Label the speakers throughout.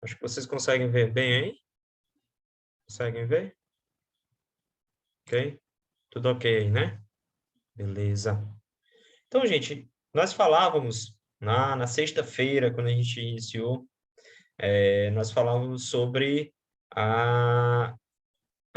Speaker 1: Acho que vocês conseguem ver bem aí. Conseguem ver? Ok? Tudo ok aí, né? Beleza. Então, gente, nós falávamos na sexta-feira, quando a gente iniciou, nós falávamos sobre a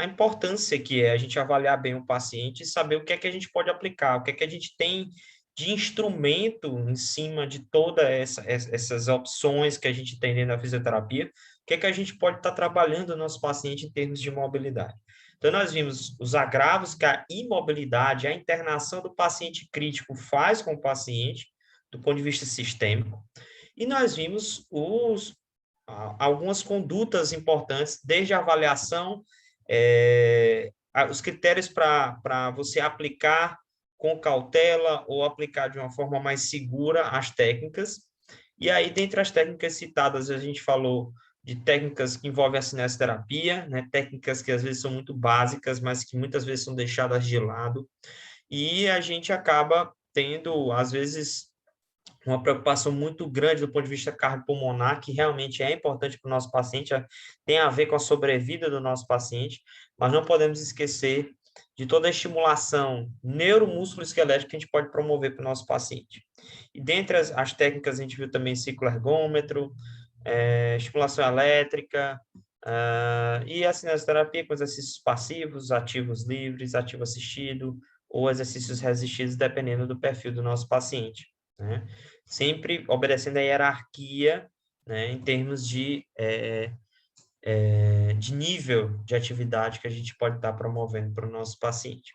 Speaker 1: importância que é a gente avaliar bem o paciente e saber o que é que a gente pode aplicar, o que é que a gente tem de instrumento em cima de todas essas opções que a gente tem dentro da fisioterapia, o que é que a gente pode estar trabalhando no nosso paciente em termos de mobilidade. Então, nós vimos os agravos que a imobilidade, a internação do paciente crítico faz com o paciente, do ponto de vista sistêmico, e nós vimos algumas condutas importantes, desde a avaliação, os critérios para você aplicar com cautela ou aplicar de uma forma mais segura as técnicas. E aí, dentre as técnicas citadas, a gente falou de técnicas que envolvem a cinesioterapia, né? Técnicas que às vezes são muito básicas, mas que muitas vezes são deixadas de lado. E a gente acaba tendo, às vezes, uma preocupação muito grande do ponto de vista cardiopulmonar, que realmente é importante para o nosso paciente, tem a ver com a sobrevida do nosso paciente, mas não podemos esquecer de toda a estimulação neuromusculoesquelética que a gente pode promover para o nosso paciente. E dentre as técnicas, a gente viu também ciclo ergômetro, estimulação elétrica, e a cinesioterapia com exercícios passivos, ativos livres, ativo assistido, ou exercícios resistidos, dependendo do perfil do nosso paciente, né? Sempre obedecendo a hierarquia, né, em termos de nível de atividade que a gente pode estar promovendo para o nosso paciente.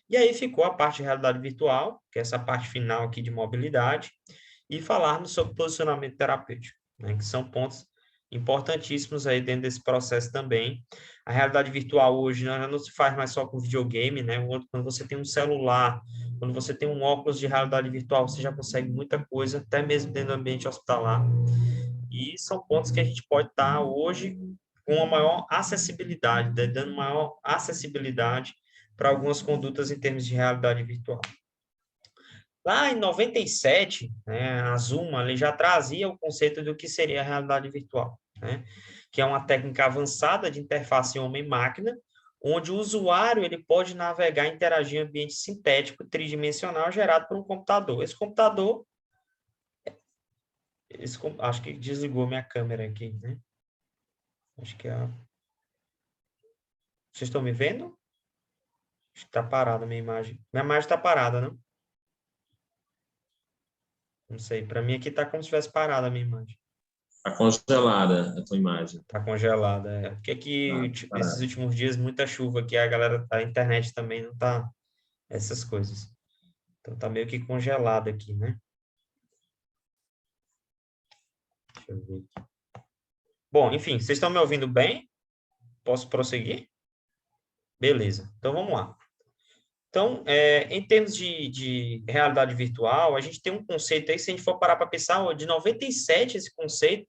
Speaker 1: E aí ficou a parte de realidade virtual, que é essa parte final aqui de mobilidade, e falarmos sobre posicionamento terapêutico, né, que são pontos importantíssimos aí dentro desse processo também. A realidade virtual hoje não se faz mais só com videogame, né? Quando você tem um celular, quando você tem um óculos de realidade virtual, você já consegue muita coisa, até mesmo dentro do ambiente hospitalar. E são pontos que a gente pode estar hoje com uma maior acessibilidade, né? Dando maior acessibilidade para algumas condutas em termos de realidade virtual. Lá em 97, né, a Zuma ele já trazia o conceito do que seria a realidade virtual, né, que é uma técnica avançada de interface homem-máquina, onde o usuário ele pode navegar e interagir em ambiente sintético tridimensional gerado por um computador. Esse computador, acho que desligou minha câmera aqui, né? Acho que vocês estão me vendo? Acho que está parada a minha imagem. Minha imagem está parada, não? Não sei. Para mim aqui está como se tivesse parada a minha imagem.
Speaker 2: Está congelada a tua imagem.
Speaker 1: Está congelada, Porque aqui, esses últimos dias, muita chuva aqui, a internet também não está essas coisas. Então, está meio que congelado aqui, né? Deixa eu ver aqui. Bom, enfim, vocês estão me ouvindo bem? Posso prosseguir? Beleza, então vamos lá. Então, em termos de realidade virtual, a gente tem um conceito aí, se a gente for parar para pensar, de 97 esse conceito,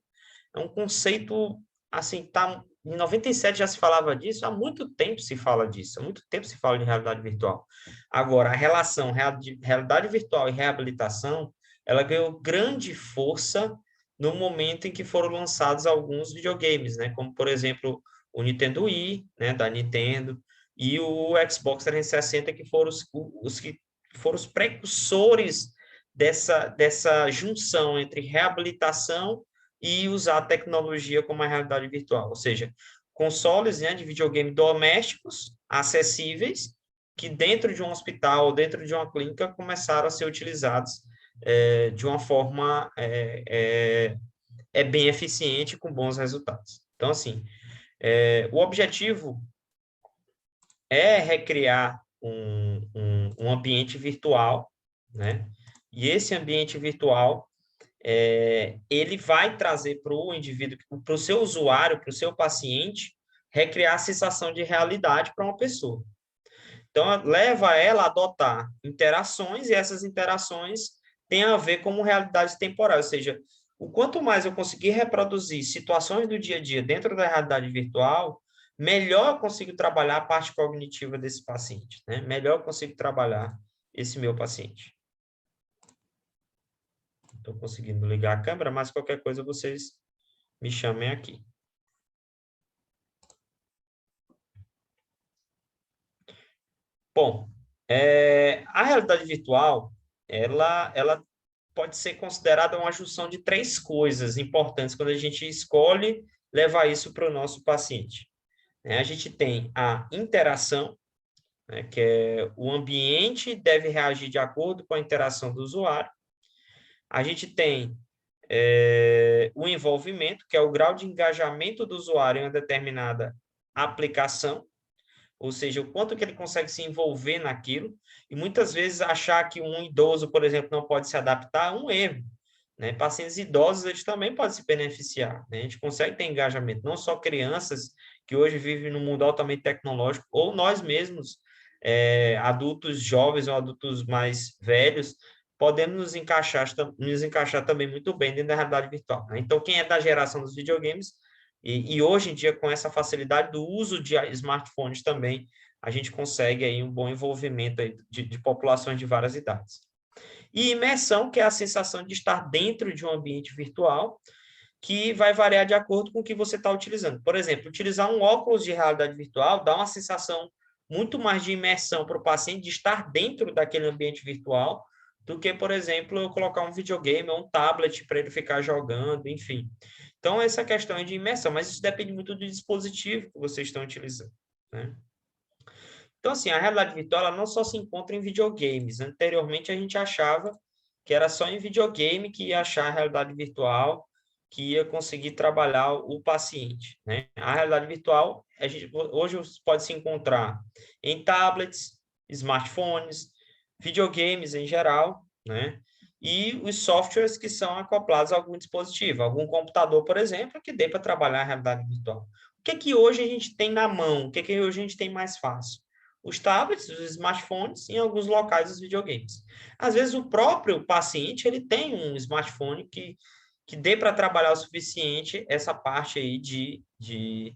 Speaker 1: é um conceito, assim, em 97 já se falava disso, há muito tempo se fala disso, há muito tempo se fala de realidade virtual. Agora, a relação realidade virtual e reabilitação, ela ganhou grande força no momento em que foram lançados alguns videogames, né? Como, por exemplo, o Nintendo Wii, né, da Nintendo, e o Xbox 360, que foram que foram os precursores dessa junção entre reabilitação e usar a tecnologia como a realidade virtual, ou seja, consoles, né, de videogame domésticos acessíveis que dentro de um hospital, dentro de uma clínica, começaram a ser utilizados de uma forma bem eficiente com bons resultados. Então, assim, o objetivo é recriar um ambiente virtual, né? E esse ambiente virtual ele vai trazer para o indivíduo, para o seu usuário, para o seu paciente, recriar a sensação de realidade para uma pessoa. Então, leva ela a adotar interações, e essas interações têm a ver com realidade temporal, ou seja, o quanto mais eu conseguir reproduzir situações do dia a dia dentro da realidade virtual, melhor eu consigo trabalhar a parte cognitiva desse paciente, né? Melhor eu consigo trabalhar esse meu paciente. Estou conseguindo ligar a câmera, mas qualquer coisa vocês me chamem aqui. Bom, a realidade virtual, ela pode ser considerada uma junção de três coisas importantes quando a gente escolhe levar isso para o nosso paciente. A gente tem a interação, né, que é o ambiente deve reagir de acordo com a interação do usuário. A gente tem o envolvimento, que é o grau de engajamento do usuário em uma determinada aplicação, ou seja, o quanto que ele consegue se envolver naquilo, e muitas vezes achar que um idoso, por exemplo, não pode se adaptar é um erro, né? Pacientes idosos, eles também podem se beneficiar, né? A gente consegue ter engajamento, não só crianças que hoje vivem num mundo altamente tecnológico, ou nós mesmos, adultos jovens ou adultos mais velhos, podemos nos encaixar também muito bem dentro da realidade virtual, né? Então, quem é da geração dos videogames, e hoje em dia, com essa facilidade do uso de smartphones também, a gente consegue aí um bom envolvimento aí de populações de várias idades. E imersão, que é a sensação de estar dentro de um ambiente virtual, que vai variar de acordo com o que você está utilizando. Por exemplo, utilizar um óculos de realidade virtual dá uma sensação muito mais de imersão para o paciente, de estar dentro daquele ambiente virtual, do que, por exemplo, eu colocar um videogame ou um tablet para ele ficar jogando, enfim. Então, essa questão é de imersão, mas isso depende muito do dispositivo que vocês estão utilizando, né? Então, assim, a realidade virtual ela não só se encontra em videogames. Anteriormente, a gente achava que era só em videogame que ia achar a realidade virtual, que ia conseguir trabalhar o paciente, né? A realidade virtual, hoje pode se encontrar em tablets, smartphones, videogames em geral, né? E os softwares que são acoplados a algum dispositivo, algum computador, por exemplo, que dê para trabalhar a realidade virtual. O que é que hoje a gente tem na mão? O que é que hoje a gente tem mais fácil? Os tablets, os smartphones, em alguns locais os videogames. Às vezes o próprio paciente ele tem um smartphone que dê para trabalhar o suficiente essa parte aí de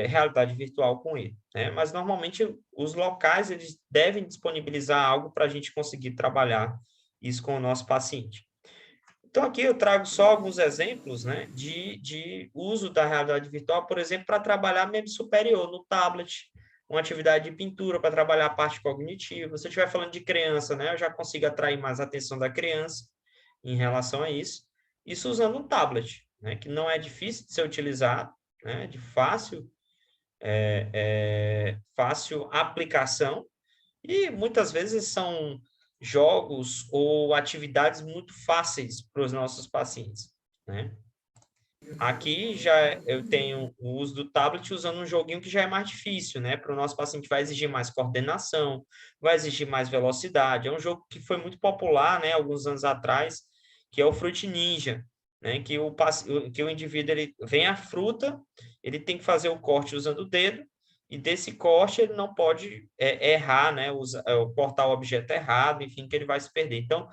Speaker 1: realidade virtual com ele, né? Mas normalmente os locais eles devem disponibilizar algo para a gente conseguir trabalhar isso com o nosso paciente. Então, aqui eu trago só alguns exemplos, né, de uso da realidade virtual, por exemplo, para trabalhar membro superior no tablet, uma atividade de pintura para trabalhar a parte cognitiva. Se eu estiver falando de criança, né, eu já consigo atrair mais a atenção da criança em relação a isso. Isso usando um tablet, né, que não é difícil de ser utilizado, né, de fácil aplicação, e muitas vezes são jogos ou atividades muito fáceis para os nossos pacientes, né? Aqui já eu tenho o uso do tablet usando um joguinho que já é mais difícil, né? Para o nosso paciente vai exigir mais coordenação, vai exigir mais velocidade. É um jogo que foi muito popular, né? Alguns anos atrás, que é o Fruit Ninja, né? Que o indivíduo ele vem a fruta, ele tem que fazer o corte usando o dedo e desse corte ele não pode errar, né? Cortar o objeto errado, enfim, que ele vai se perder. Então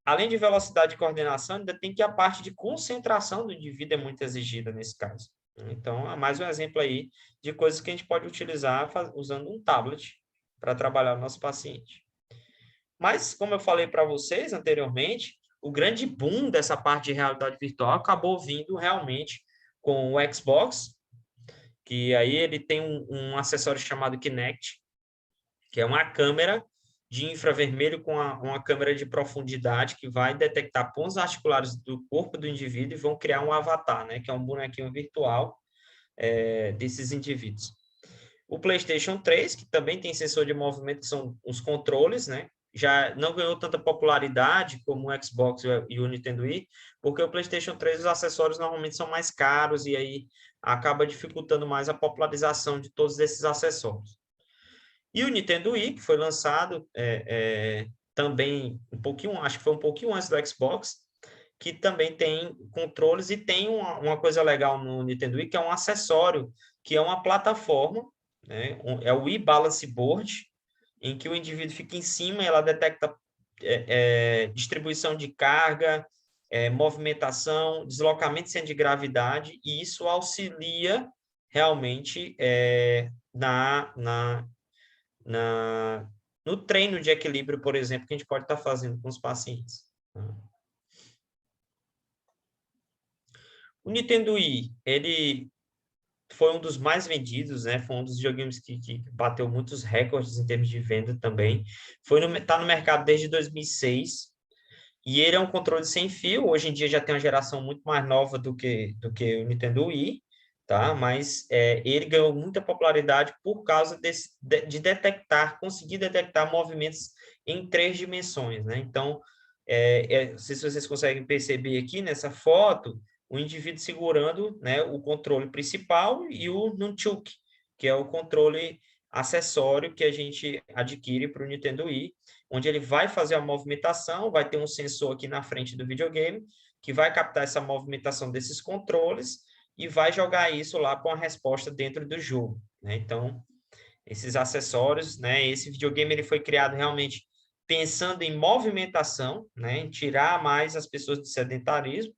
Speaker 1: além de velocidade e coordenação, ainda tem que a parte de concentração do indivíduo é muito exigida nesse caso. Então, é mais um exemplo aí de coisas que a gente pode utilizar usando um tablet para trabalhar o nosso paciente. Mas, como eu falei para vocês anteriormente, o grande boom dessa parte de realidade virtual acabou vindo realmente com o Xbox, que aí ele tem um acessório chamado Kinect, que é uma câmera de infravermelho com uma câmera de profundidade que vai detectar pontos articulares do corpo do indivíduo e vão criar um avatar, né, que é um bonequinho virtual desses indivíduos. O PlayStation 3, que também tem sensor de movimento, que são os controles, né, já não ganhou tanta popularidade como o Xbox e o Nintendo Wii, porque o PlayStation 3 os acessórios normalmente são mais caros e aí acaba dificultando mais a popularização de todos esses acessórios. E o Nintendo Wii, que foi lançado também um pouquinho, acho que foi um pouquinho antes do Xbox, que também tem controles e tem uma coisa legal no Nintendo Wii, que é um acessório, que é uma plataforma, né? É o Wii Balance Board, em que o indivíduo fica em cima e ela detecta distribuição de carga, movimentação, deslocamento sem de gravidade, e isso auxilia realmente no treino de equilíbrio, por exemplo, que a gente pode estar fazendo com os pacientes. O Nintendo Wii, ele foi um dos mais vendidos, né? Foi um dos videogames que bateu muitos recordes em termos de venda também. Tá no mercado desde 2006. E ele é um controle sem fio. Hoje em dia já tem uma geração muito mais nova do que o Nintendo Wii, tá? Mas ele ganhou muita popularidade por causa de detectar, conseguir detectar movimentos em 3 dimensões, né? Então, não sei se vocês conseguem perceber aqui nessa foto, o indivíduo segurando, né, o controle principal e o Nunchuk, que é o controle acessório que a gente adquire para o Nintendo Wii, onde ele vai fazer a movimentação, vai ter um sensor aqui na frente do videogame, que vai captar essa movimentação desses controles e vai jogar isso lá com a resposta dentro do jogo, né? Então, esses acessórios, né? Esse videogame ele foi criado realmente pensando em movimentação, né? Em tirar mais as pessoas do sedentarismo,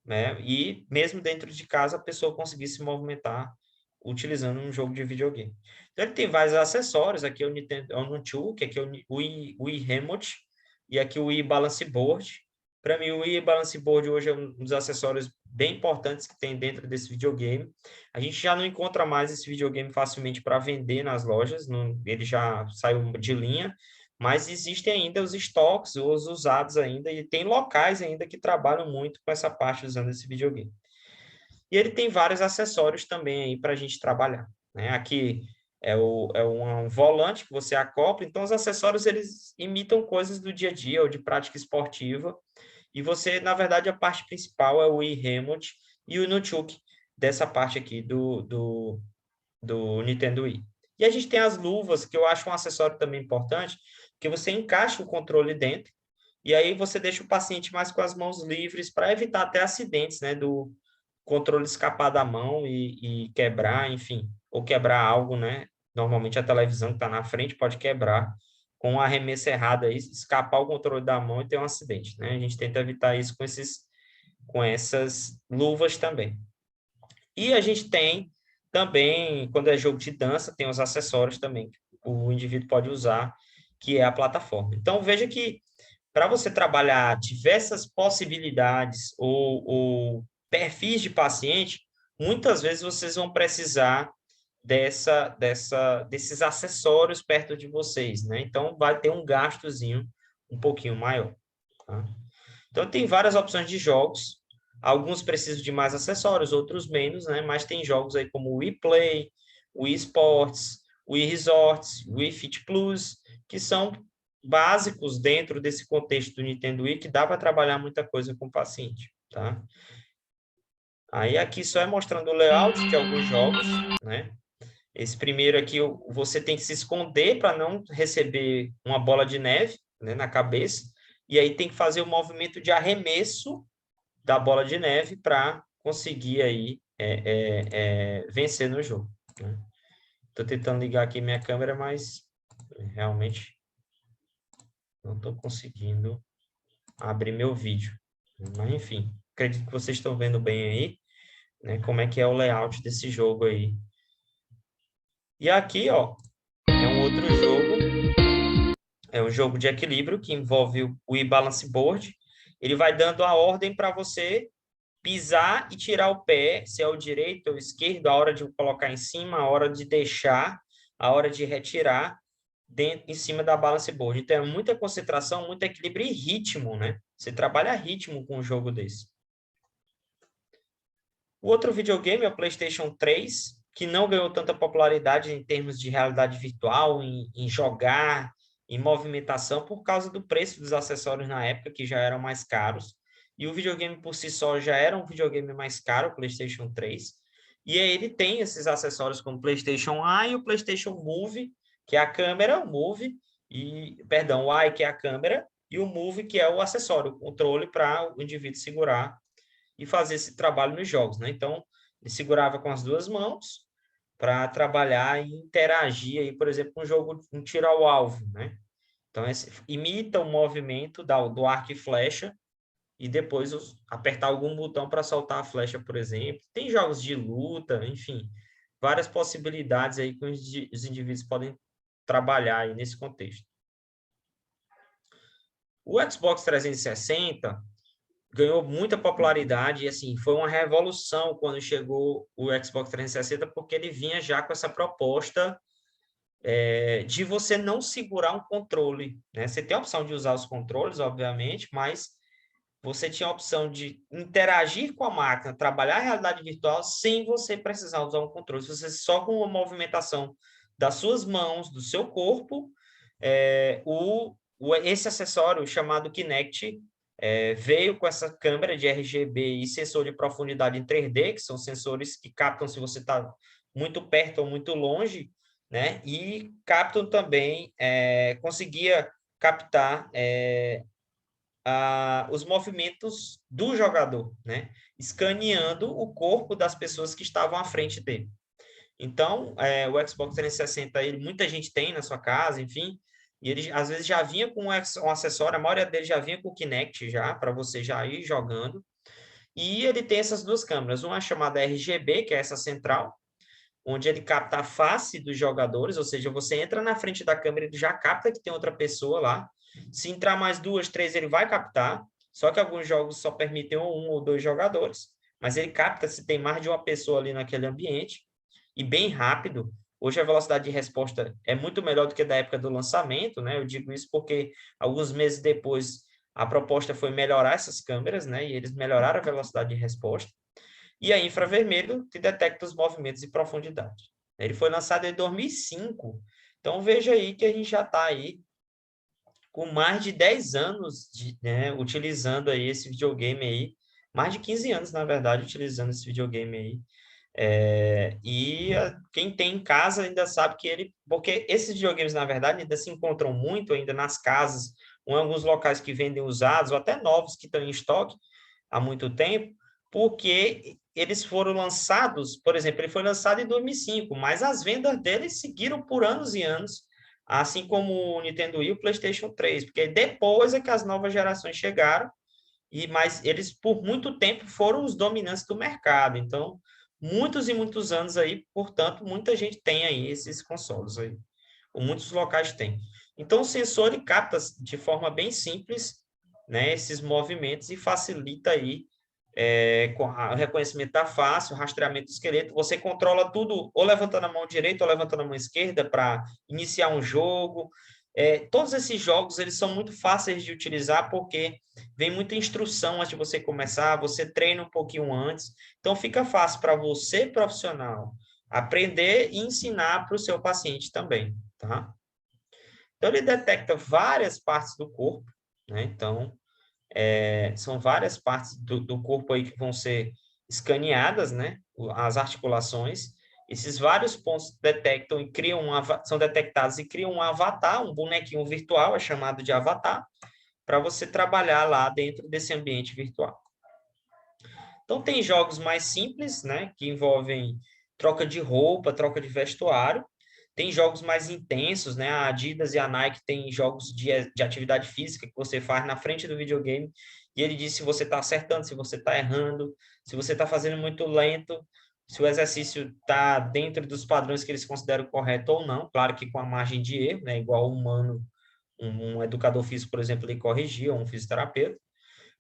Speaker 1: né? E mesmo dentro de casa a pessoa conseguir se movimentar utilizando um jogo de videogame. Então ele tem vários acessórios, aqui é o Nintendo, é o Nunchuk, aqui é o Wii Remote e aqui o Wii Balance Board. Para mim o Wii Balance Board hoje é um dos acessórios bem importantes que tem dentro desse videogame. A gente já não encontra mais esse videogame facilmente para vender nas lojas, ele já saiu de linha, mas existem ainda os estoques, os usados ainda, e tem locais ainda que trabalham muito com essa parte usando esse videogame. E ele tem vários acessórios também aí para a gente trabalhar, né? Aqui um volante que você acopla, então os acessórios eles imitam coisas do dia a dia ou de prática esportiva, e você, na verdade, a parte principal é o Wii Remote e o Nunchuk dessa parte aqui do Nintendo Wii. E a gente tem as luvas, que eu acho um acessório também importante, que você encaixa o controle dentro, e aí você deixa o paciente mais com as mãos livres para evitar até acidentes, né, do controle escapar da mão e quebrar, enfim, ou quebrar algo, né? Normalmente a televisão que está na frente pode quebrar com um arremesso errado aí, escapar o controle da mão e ter um acidente, né? A gente tenta evitar isso com essas luvas também. E a gente tem também, quando é jogo de dança, tem os acessórios também que o indivíduo pode usar, que é a plataforma. Então, veja que para você trabalhar diversas possibilidades ou perfis de paciente, muitas vezes vocês vão precisar desses acessórios perto de vocês, né? Então, vai ter um gastozinho um pouquinho maior, tá? Então, tem várias opções de jogos. Alguns precisam de mais acessórios, outros menos, né? Mas tem jogos aí como o Wii Play, o Wii Sports, o Wii Resorts, o Wii Fit Plus, que são básicos dentro desse contexto do Nintendo Wii, que dá para trabalhar muita coisa com o paciente, tá? Aí aqui só é mostrando o layout de alguns jogos, né? Esse primeiro aqui, você tem que se esconder para não receber uma bola de neve, né, na cabeça, e aí tem que fazer o movimento de arremesso da bola de neve para conseguir aí vencer no jogo, né? Estou tentando ligar aqui minha câmera, mas realmente não estou conseguindo abrir meu vídeo. Mas, enfim, acredito que vocês estão vendo bem aí, né, como é que é o layout desse jogo aí. E aqui, ó, é um outro jogo, é um jogo de equilíbrio que envolve o Wii Balance Board. Ele vai dando a ordem para você pisar e tirar o pé, se é o direito ou o esquerdo, a hora de colocar em cima, a hora de deixar, a hora de retirar em cima da balance board. Então, é muita concentração, muito equilíbrio e ritmo, né? Você trabalha ritmo com um jogo desse. O outro videogame é o PlayStation 3, que não ganhou tanta popularidade em termos de realidade virtual, em jogar, em movimentação, por causa do preço dos acessórios na época, que já eram mais caros. E o videogame por si só já era um videogame mais caro, o PlayStation 3. E aí ele tem esses acessórios como o PlayStation Eye e o PlayStation Move, que é a câmera, o Move, perdão, o Eye, que é a câmera, e o Move, que é o acessório, o controle para o indivíduo segurar e fazer esse trabalho nos jogos, né? Então, ele segurava com as duas mãos para trabalhar e interagir aí, por exemplo, um jogo, um tiro ao alvo, né? Então, imita o movimento do arco e flecha e depois apertar algum botão para soltar a flecha, por exemplo. Tem jogos de luta, enfim, várias possibilidades aí que os indivíduos podem trabalhar aí nesse contexto. O Xbox 360, ganhou muita popularidade e, assim, foi uma revolução quando chegou o Xbox 360, porque ele vinha já com essa proposta de você não segurar um controle, né? Você tem a opção de usar os controles, obviamente, mas você tinha a opção de interagir com a máquina, trabalhar a realidade virtual sem você precisar usar um controle. Você só com a movimentação das suas mãos, do seu corpo, esse acessório chamado Kinect veio com essa câmera de RGB e sensor de profundidade em 3D, que são sensores que captam se você está muito perto ou muito longe, né? E captam também, conseguia captar os movimentos do jogador, né? Escaneando o corpo das pessoas que estavam à frente dele. Então, o Xbox 360, muita gente tem na sua casa, enfim, e ele às vezes já vinha com um acessório, a maioria dele já vinha com o Kinect já, para você já ir jogando. E ele tem essas duas câmeras, uma chamada RGB, que é essa central, onde ele capta a face dos jogadores, ou seja, você entra na frente da câmera, ele já capta que tem outra pessoa lá. Se entrar mais duas, três, ele vai captar, só que alguns jogos só permitem um ou dois jogadores, mas ele capta se tem mais de uma pessoa ali naquele ambiente, e bem rápido. Hoje a velocidade de resposta é muito melhor do que da época do lançamento, né? Eu digo isso porque alguns meses depois a proposta foi melhorar essas câmeras, né? E eles melhoraram a velocidade de resposta. E a infravermelho, que detecta os movimentos de profundidade. Ele foi lançado em 2005. Então, veja aí que a gente já está aí com mais de 10 anos né, utilizando aí esse videogame aí, mais de 15 anos, na verdade, utilizando esse videogame aí. Quem tem em casa ainda sabe que ele... Porque esses videogames, na verdade, ainda se encontram muito ainda nas casas, ou em alguns locais que vendem usados, ou até novos que estão em estoque há muito tempo, porque eles foram lançados, por exemplo, ele foi lançado em 2005, mas as vendas dele seguiram por anos e anos, assim como o Nintendo Wii e o PlayStation 3, porque depois é que as novas gerações chegaram, mas eles por muito tempo foram os dominantes do mercado. Então, muitos e muitos anos aí, portanto, muita gente tem aí esses consoles aí, ou muitos locais têm. Então, o sensor ele capta de forma bem simples, né, esses movimentos e facilita aí com o reconhecimento da face, o rastreamento do esqueleto. Você controla tudo ou levantando a mão direita ou levantando a mão esquerda para iniciar um jogo. Todos esses jogos eles são muito fáceis de utilizar porque vem muita instrução antes de você começar, você treina um pouquinho antes, então fica fácil para você, profissional, aprender e ensinar para o seu paciente também, tá? Então, ele detecta várias partes do corpo, né? Então, são várias partes do corpo aí que vão ser escaneadas, né? As articulações. Esses vários pontos detectam e criam são detectados e criam um avatar, um bonequinho virtual, é chamado de avatar, para você trabalhar lá dentro desse ambiente virtual. Então, tem jogos mais simples, né? Que envolvem troca de roupa, troca de vestuário. Tem jogos mais intensos, né? A Adidas e a Nike têm jogos de atividade física que você faz na frente do videogame e ele diz se você está acertando, se você está errando, se você está fazendo muito lento, se o exercício está dentro dos padrões que eles consideram correto ou não. Claro que com a margem de erro, né? Igual o humano, um educador físico, por exemplo, ele corrigia, ou um fisioterapeuta.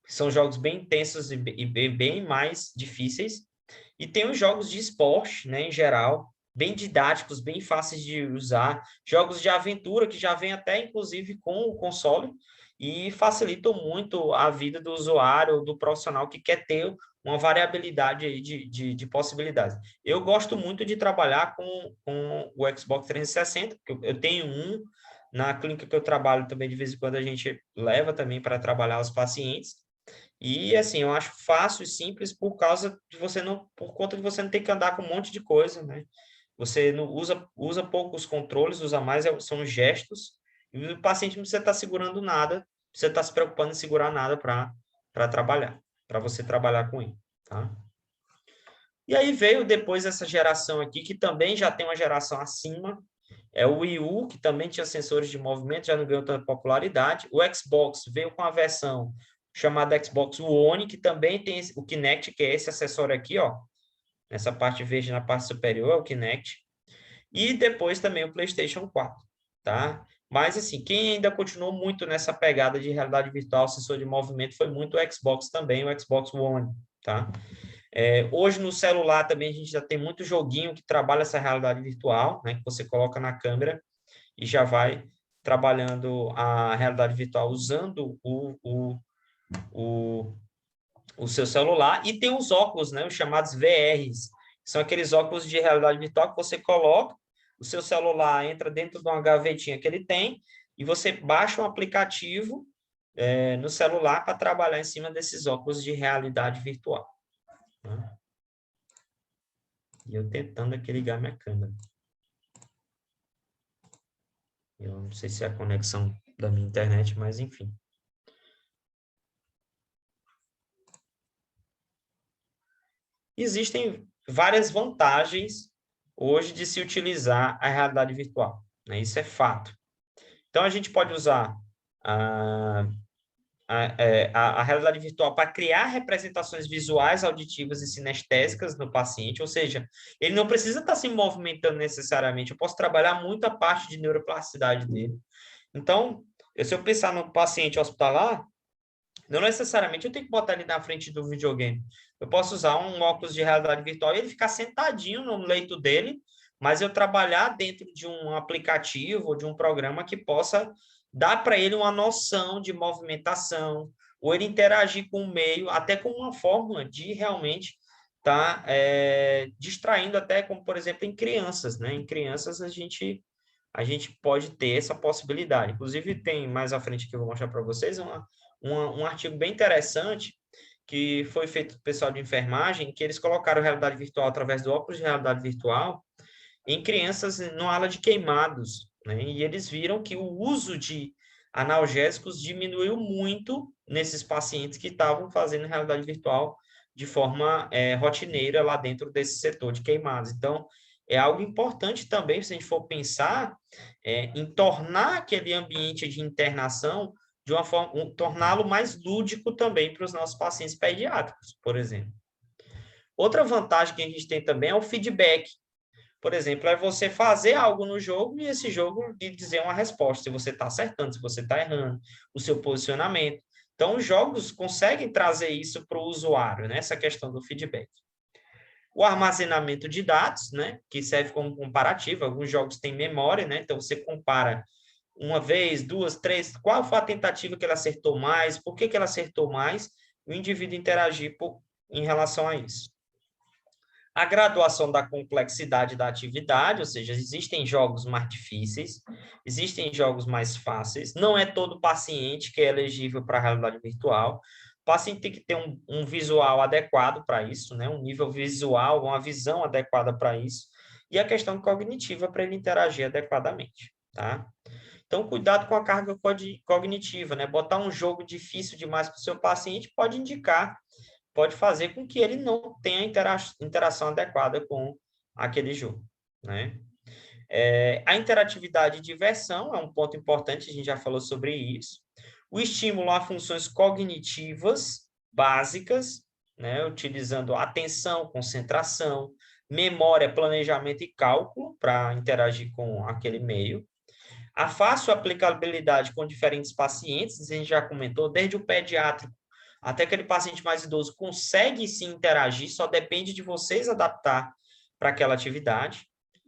Speaker 1: São jogos bem intensos e bem mais difíceis. E tem os jogos de esporte, né, em geral, bem didáticos, bem fáceis de usar. Jogos de aventura que já vem até, inclusive, com o console e facilitam muito a vida do usuário, do profissional que quer ter uma variabilidade aí de possibilidades. Eu gosto muito de trabalhar com o Xbox 360, porque eu tenho um, na clínica que eu trabalho também, de vez em quando a gente leva também para trabalhar os pacientes, e assim, eu acho fácil e simples por conta de você não ter que andar com um monte de coisa, né? Você não usa poucos controles, usa mais são os gestos, e o paciente não precisa estar segurando nada, você está se preocupando em segurar nada para trabalhar, para você trabalhar com ele, tá? E aí veio depois essa geração aqui, que também já tem uma geração acima, é o Wii U, que também tinha sensores de movimento, já não ganhou tanta popularidade. O Xbox veio com a versão chamada Xbox One, que também tem o Kinect, que é esse acessório aqui, ó. Nessa parte verde, na parte superior, é o Kinect. E depois também o PlayStation 4, tá? Mas, assim, quem ainda continuou muito nessa pegada de realidade virtual, sensor de movimento, foi muito o Xbox também, o Xbox One, tá? Hoje no celular também a gente já tem muito joguinho que trabalha essa realidade virtual, né? Que você coloca na câmera e já vai trabalhando a realidade virtual usando o, o seu celular. E tem os óculos, né? Os chamados VRs. São aqueles óculos de realidade virtual que você coloca, o seu celular entra dentro de uma gavetinha que ele tem e você baixa um aplicativo no celular para trabalhar em cima desses óculos de realidade virtual. Né? E eu tentando aqui ligar minha câmera. Eu não sei se é a conexão da minha internet, mas enfim. Existem várias vantagens hoje de se utilizar a realidade virtual, né? Isso é fato. Então, a gente pode usar a realidade virtual para criar representações visuais, auditivas e sinestésicas no paciente, ou seja, ele não precisa estar se movimentando necessariamente, eu posso trabalhar muito a parte de neuroplasticidade dele. Então, se eu pensar no paciente hospitalar, não necessariamente eu tenho que botar ele na frente do videogame. Eu posso usar um óculos de realidade virtual e ele ficar sentadinho no leito dele, mas eu trabalhar dentro de um aplicativo ou de um programa que possa dar para ele uma noção de movimentação, ou ele interagir com o meio, até com uma forma de realmente estar distraindo, até como, por exemplo, em crianças, né? Em crianças a gente pode ter essa possibilidade. Inclusive, tem mais à frente que eu vou mostrar para vocês um artigo bem interessante que foi feito pelo pessoal de enfermagem, que eles colocaram realidade virtual através do óculos de realidade virtual em crianças no ala de queimados, né? E eles viram que o uso de analgésicos diminuiu muito nesses pacientes que estavam fazendo realidade virtual de forma rotineira lá dentro desse setor de queimados. Então, é algo importante também, se a gente for pensar, em tornar aquele ambiente de internação de uma forma, torná-lo mais lúdico também para os nossos pacientes pediátricos, por exemplo. Outra vantagem que a gente tem também é o feedback. Por exemplo, é você fazer algo no jogo e esse jogo lhe dizer uma resposta, se você está acertando, se você está errando, o seu posicionamento. Então, os jogos conseguem trazer isso para o usuário, né? Essa questão do feedback. O armazenamento de dados, né? Que serve como comparativo. Alguns jogos têm memória, né? Então, você compara uma vez, duas, três, qual foi a tentativa que ele acertou mais, por que ele acertou mais, o indivíduo interagir em relação a isso. A graduação da complexidade da atividade, ou seja, existem jogos mais difíceis, existem jogos mais fáceis, não é todo paciente que é elegível para a realidade virtual. O paciente tem que ter um visual adequado para isso, né? Um nível visual, uma visão adequada para isso, e a questão cognitiva para ele interagir adequadamente, tá? Então, cuidado com a carga cognitiva, né? Botar um jogo difícil demais para o seu paciente pode fazer com que ele não tenha interação adequada com aquele jogo, né? A interatividade e diversão é um ponto importante, a gente já falou sobre isso. O estímulo a funções cognitivas básicas, né? Utilizando atenção, concentração, memória, planejamento e cálculo para interagir com aquele meio. A fácil aplicabilidade com diferentes pacientes, a gente já comentou, desde o pediátrico até aquele paciente mais idoso consegue se interagir, só depende de vocês adaptar para aquela atividade.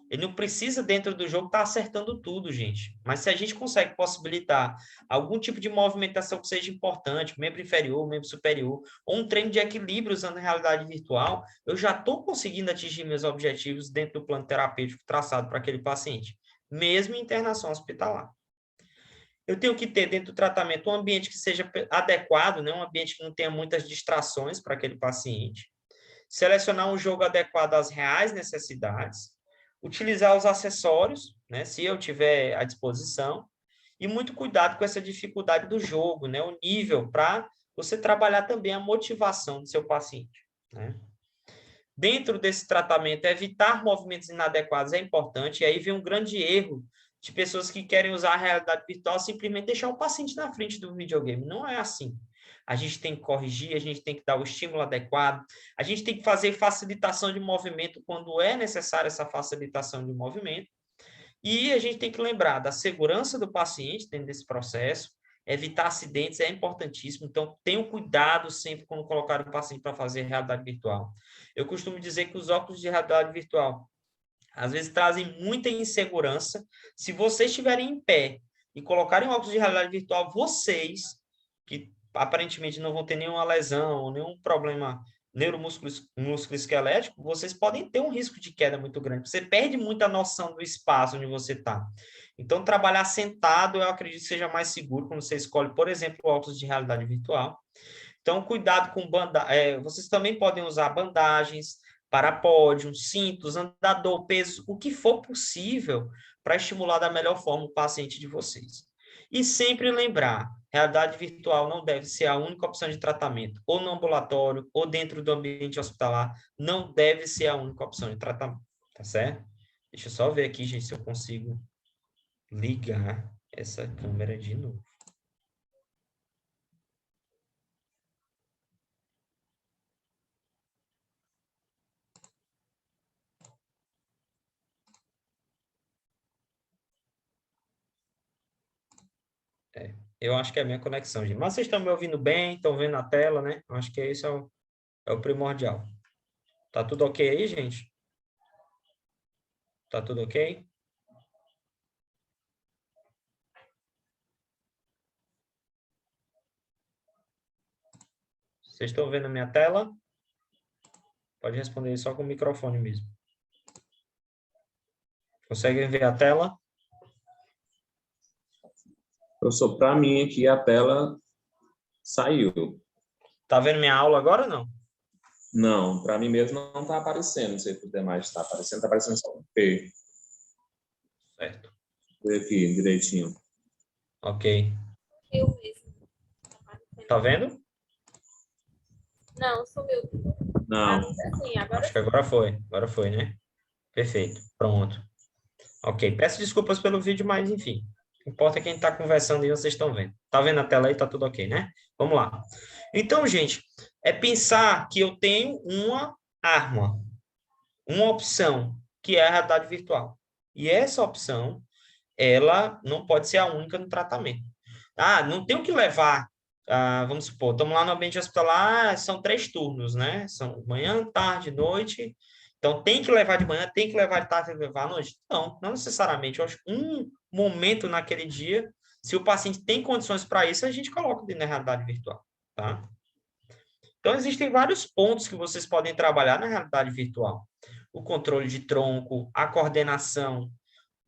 Speaker 1: Ele não precisa, dentro do jogo, estar acertando tudo, gente. Mas se a gente consegue possibilitar algum tipo de movimentação que seja importante, membro inferior, membro superior, ou um treino de equilíbrio usando a realidade virtual, eu já estou conseguindo atingir meus objetivos dentro do plano terapêutico traçado para aquele paciente, mesmo em internação hospitalar. Eu tenho que ter dentro do tratamento um ambiente que seja adequado, né? Um ambiente que não tenha muitas distrações para aquele paciente. Selecionar um jogo adequado às reais necessidades. Utilizar os acessórios, né? Se eu tiver à disposição. E muito cuidado com essa dificuldade do jogo, né? O nível para você trabalhar também a motivação do seu paciente, né? Dentro desse tratamento, evitar movimentos inadequados é importante, e aí vem um grande erro de pessoas que querem usar a realidade virtual simplesmente deixar o paciente na frente do videogame. Não é assim. A gente tem que corrigir, a gente tem que dar o estímulo adequado, a gente tem que fazer facilitação de movimento quando é necessária essa facilitação de movimento, E a gente tem que lembrar da segurança do paciente dentro desse processo, evitar acidentes é importantíssimo, então tenham cuidado sempre quando colocar o paciente para fazer realidade virtual. Eu costumo dizer que os óculos de realidade virtual às vezes trazem muita insegurança. Se vocês estiverem em pé e colocarem óculos de realidade virtual, vocês, que aparentemente não vão ter nenhuma lesão, nenhum problema musculoesquelético, vocês podem ter um risco de queda muito grande. Você perde muita noção do espaço onde você está. Então, trabalhar sentado, eu acredito que seja mais seguro quando você escolhe, por exemplo, óculos de realidade virtual. Então, cuidado com vocês também podem usar bandagens, parapódio, cintos, andador, peso, o que for possível para estimular da melhor forma o paciente de vocês. E sempre lembrar, realidade virtual não deve ser a única opção de tratamento, ou no ambulatório, ou dentro do ambiente hospitalar, não deve ser a única opção de tratamento, tá certo? Deixa eu só ver aqui, gente, se eu consigo ligar essa câmera de novo. Eu acho que é a minha conexão, gente. Mas vocês estão me ouvindo bem, estão vendo a tela, né? Eu acho que esse é o primordial. Tá tudo ok aí, gente? Tá tudo ok? Vocês estão vendo a minha tela? Pode responder só com o microfone mesmo. Conseguem ver a tela?
Speaker 2: Professor, para mim aqui a tela saiu.
Speaker 1: Tá vendo minha aula agora ou não?
Speaker 2: Não, para mim mesmo não está aparecendo. Não sei se os demais está aparecendo só um P.
Speaker 1: Certo.
Speaker 2: Vou ver aqui direitinho.
Speaker 1: Ok.
Speaker 3: Eu mesmo.
Speaker 1: Tá vendo?
Speaker 3: Não, sumiu.
Speaker 2: Não.
Speaker 3: Sim, agora
Speaker 1: Acho que agora foi. Agora foi, né? Perfeito. Pronto. Ok. Peço desculpas pelo vídeo, mas enfim. O que importa é que a gente está conversando e vocês estão vendo. Tá vendo a tela aí? Tá tudo ok, né? Vamos lá. Então, gente, é pensar que eu tenho uma arma, uma opção, que é a realidade virtual. E essa opção, ela não pode ser a única no tratamento. Ah, não tenho que levar, vamos supor, estamos lá no ambiente hospitalar, são 3 turnos, né? São manhã, tarde, noite. Então, tem que levar de manhã, tem que levar de tarde, tem que levar à noite? Não, não necessariamente. Eu acho que um momento naquele dia, se o paciente tem condições para isso, a gente coloca dentro da realidade virtual, tá? Então, existem vários pontos que vocês podem trabalhar na realidade virtual. O controle de tronco, a coordenação,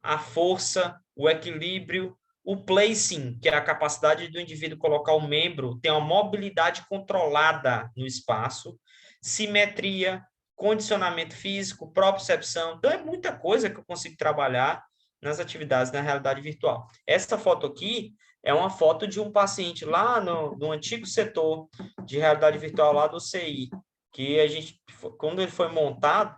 Speaker 1: a força, o equilíbrio, o placing, que é a capacidade do indivíduo colocar o membro, ter uma mobilidade controlada no espaço, simetria, condicionamento físico, propriocepção. Então, é muita coisa que eu consigo trabalhar nas atividades na realidade virtual. Essa foto aqui é uma foto de um paciente lá no antigo setor de realidade virtual lá do CI, que a gente, quando ele foi montado,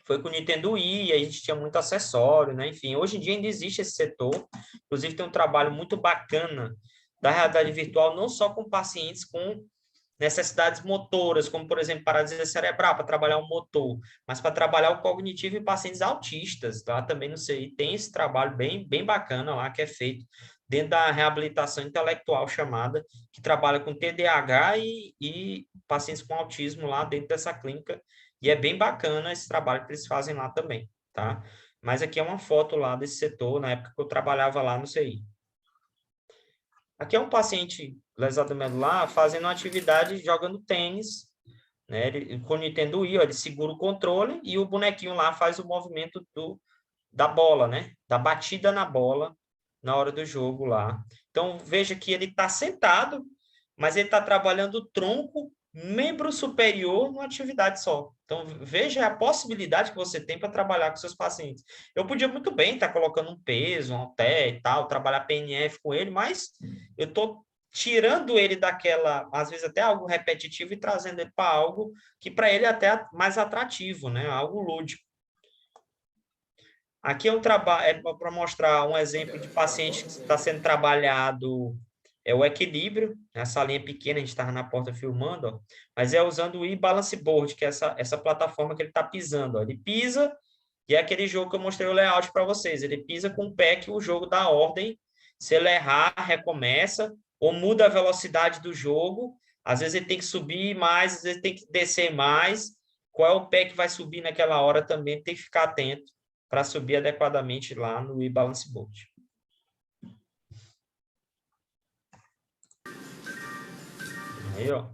Speaker 1: foi com o Nintendo Wii, a gente tinha muito acessório, né? Enfim, hoje em dia ainda existe esse setor, inclusive tem um trabalho muito bacana da realidade virtual, não só com pacientes com necessidades motoras, como, por exemplo, paralisia cerebral, para trabalhar o motor, mas para trabalhar o cognitivo em pacientes autistas, tá? Também não sei, tem esse trabalho bem bacana lá que é feito dentro da reabilitação intelectual chamada, que trabalha com TDAH e pacientes com autismo lá dentro dessa clínica, e é bem bacana esse trabalho que eles fazem lá também, tá? Mas aqui é uma foto lá desse setor, na época que eu trabalhava lá no CI. Aqui é um paciente lesado medular fazendo uma atividade jogando tênis, né? Com o Nintendo Wii, ó, ele segura o controle e o bonequinho lá faz o movimento da bola, né? Da batida na bola na hora do jogo lá. Então, veja que ele está sentado, mas ele está trabalhando o tronco, membro superior, numa atividade só. Então, veja a possibilidade que você tem para trabalhar com seus pacientes. Eu podia muito bem estar colocando um peso, um halter e tal, trabalhar PNF com ele, mas eu estou tirando ele daquela, às vezes até algo repetitivo e trazendo ele para algo que para ele é até mais atrativo, né? Algo lúdico. Aqui é um trabalho, é para mostrar um exemplo de paciente que está sendo trabalhado, é o equilíbrio, essa linha pequena, a gente estava na porta filmando, ó, mas é usando o e-balance board, que é essa plataforma que ele está pisando. Ó. Ele pisa E é aquele jogo que eu mostrei o layout para vocês. Ele pisa com o pé que o jogo dá ordem. Se ele errar, recomeça, ou muda a velocidade do jogo. Às vezes ele tem que subir mais, às vezes tem que descer mais. Qual é o pé que vai subir naquela hora também? Tem que ficar atento para subir adequadamente lá no e-balance board. Aí, ó.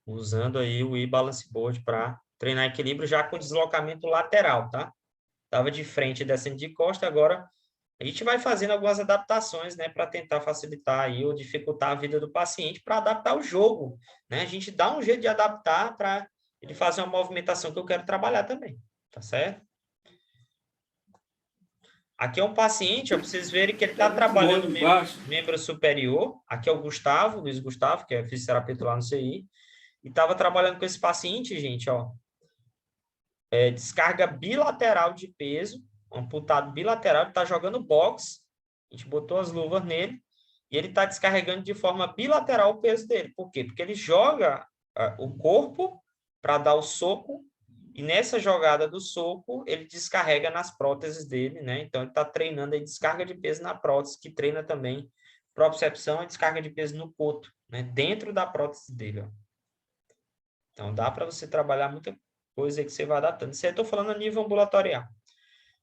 Speaker 1: Usando aí o e-balance board para treinar equilíbrio já com deslocamento lateral, tá? Estava de frente descendo de costa, agora a gente vai fazendo algumas adaptações, né, para tentar facilitar aí ou dificultar a vida do paciente para adaptar o jogo, né? A gente dá um jeito de adaptar para ele fazer uma movimentação que eu quero trabalhar também, tá certo? Aqui é um paciente, ó, para vocês verem que ele está trabalhando membro superior. Aqui é o Gustavo, Luiz Gustavo, que é fisioterapeuta lá no CI. E estava trabalhando com esse paciente, gente, ó. Descarga bilateral de peso, amputado bilateral, ele está jogando boxe. A gente botou as luvas nele e ele está descarregando de forma bilateral o peso dele. Por quê? Porque ele joga o corpo para dar o soco. E nessa jogada do soco, ele descarrega nas próteses dele, né? Então, ele está treinando a descarga de peso na prótese, que treina também propriocepção e descarga de peso no coto, né? Dentro da prótese dele, ó. Então, dá para você trabalhar muita coisa aí que você vai adaptando. Isso aí eu estou falando a nível ambulatorial.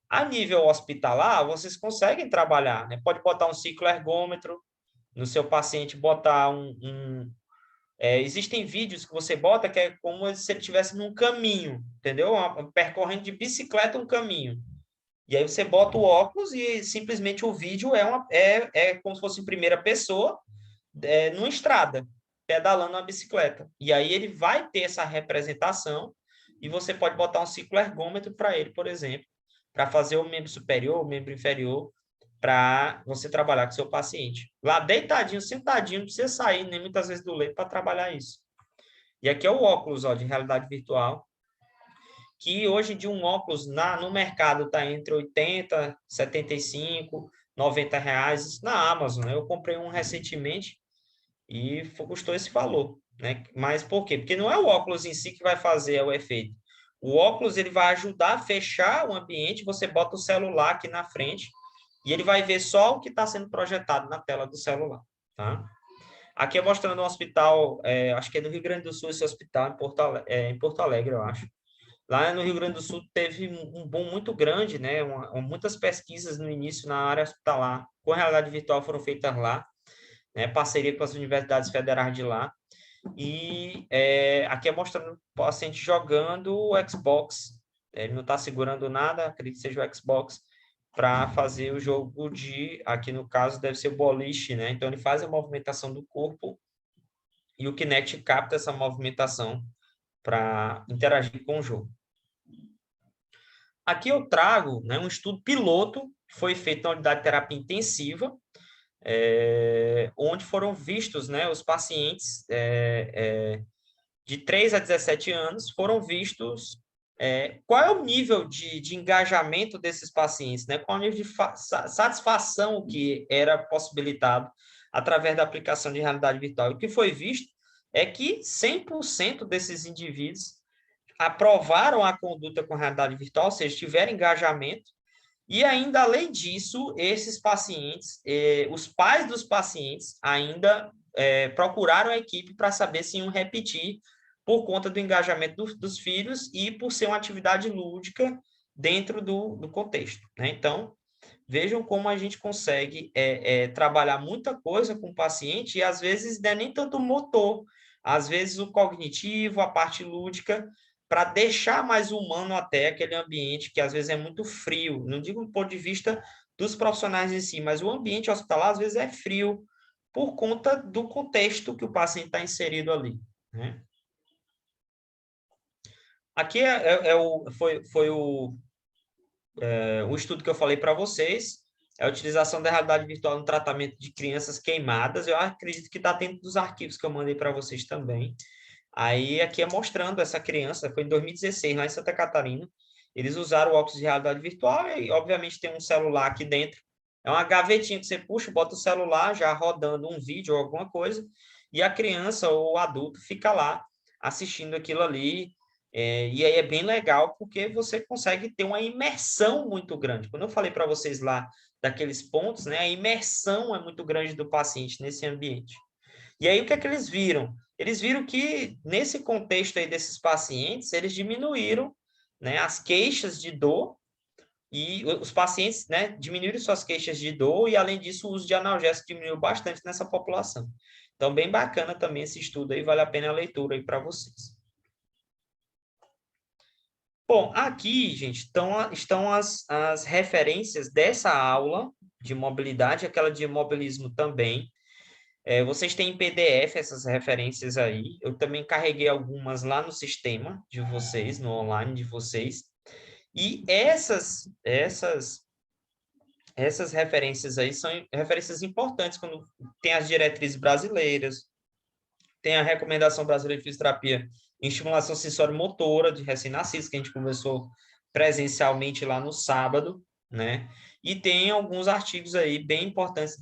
Speaker 1: A nível hospitalar, vocês conseguem trabalhar, né? Pode botar um ciclo ergômetro no seu paciente, botar existem vídeos que você bota que é como se ele estivesse num caminho, entendeu? Percorrendo de bicicleta um caminho. E aí você bota o óculos e simplesmente o vídeo é como se fosse em primeira pessoa, numa estrada, pedalando uma bicicleta. E aí ele vai ter essa representação e você pode botar um ciclo ergômetro para ele, por exemplo, para fazer o membro superior, o membro inferior, para você trabalhar com seu paciente. Lá deitadinho, sentadinho, não precisa sair nem muitas vezes do leito para trabalhar isso. E aqui é o óculos, ó, de realidade virtual, que hoje de um óculos no mercado está entre 80, 75, 90 reais, isso na Amazon, né? Eu comprei um recentemente e custou esse valor, né? Mas por quê? Porque não é o óculos em si que vai fazer o efeito. O óculos ele vai ajudar a fechar o ambiente, você bota o celular aqui na frente e ele vai ver só o que está sendo projetado na tela do celular, tá? Aqui é mostrando um hospital, acho que é do Rio Grande do Sul, esse hospital, em Porto Alegre, eu acho. Lá no Rio Grande do Sul teve um boom muito grande, né? Muitas pesquisas no início na área hospitalar com realidade virtual foram feitas lá, né? Parceria com as universidades federais de lá. E aqui é mostrando o paciente jogando o Xbox. Ele não está segurando nada, acredito que seja o Xbox, para fazer o jogo aqui no caso, deve ser o boliche, né? Então, ele faz a movimentação do corpo e o Kinect capta essa movimentação para interagir com o jogo. Aqui eu trago, né, um estudo piloto que foi feito na unidade de terapia intensiva, onde foram vistos, né, os pacientes de 3 a 17 anos, foram vistos qual é o nível de engajamento desses pacientes, né? Qual é o nível de satisfação que era possibilitado através da aplicação de realidade virtual. E o que foi visto é que 100% desses indivíduos aprovaram a conduta com realidade virtual, ou seja, tiveram engajamento, e ainda, além disso, esses pacientes, os pais dos pacientes ainda procuraram a equipe para saber se iam repetir por conta do engajamento dos filhos e por ser uma atividade lúdica dentro do contexto, né? Então, vejam como a gente consegue trabalhar muita coisa com o paciente e, às vezes, não é nem tanto o motor, às vezes o cognitivo, a parte lúdica, para deixar mais humano até aquele ambiente que, às vezes, é muito frio. Não digo do ponto de vista dos profissionais em si, mas o ambiente hospitalar, às vezes, é frio por conta do contexto que o paciente está inserido ali, né? Aqui foi o estudo que eu falei para vocês, é a utilização da realidade virtual no tratamento de crianças queimadas. Eu acredito que está dentro dos arquivos que eu mandei para vocês também. Aí aqui é mostrando essa criança, foi em 2016, lá em Santa Catarina. Eles usaram o óculos de realidade virtual e, obviamente, tem um celular aqui dentro. É uma gavetinha que você puxa, bota o celular já rodando um vídeo ou alguma coisa, e a criança ou o adulto fica lá assistindo aquilo ali, E aí é bem legal porque você consegue ter uma imersão muito grande. Quando eu falei para vocês lá daqueles pontos, né, a imersão é muito grande do paciente nesse ambiente. E aí o que é que eles viram? Eles viram que nesse contexto aí desses pacientes, eles diminuíram, né, as queixas de dor e os pacientes, né, diminuíram suas queixas de dor e, além disso, o uso de analgésico diminuiu bastante nessa população. Então, bem bacana também esse estudo aí, vale a pena a leitura aí para vocês. Bom, aqui, gente, estão as referências dessa aula de mobilidade, aquela de imobilismo também. Vocês têm em PDF essas referências aí. Eu também carreguei algumas lá no sistema de vocês, no online de vocês. E essas referências aí são referências importantes quando tem as diretrizes brasileiras, tem a recomendação brasileira de fisioterapia em estimulação sensório-motora de recém-nascidos, que a gente conversou presencialmente lá no sábado, né? E tem alguns artigos aí bem importantes,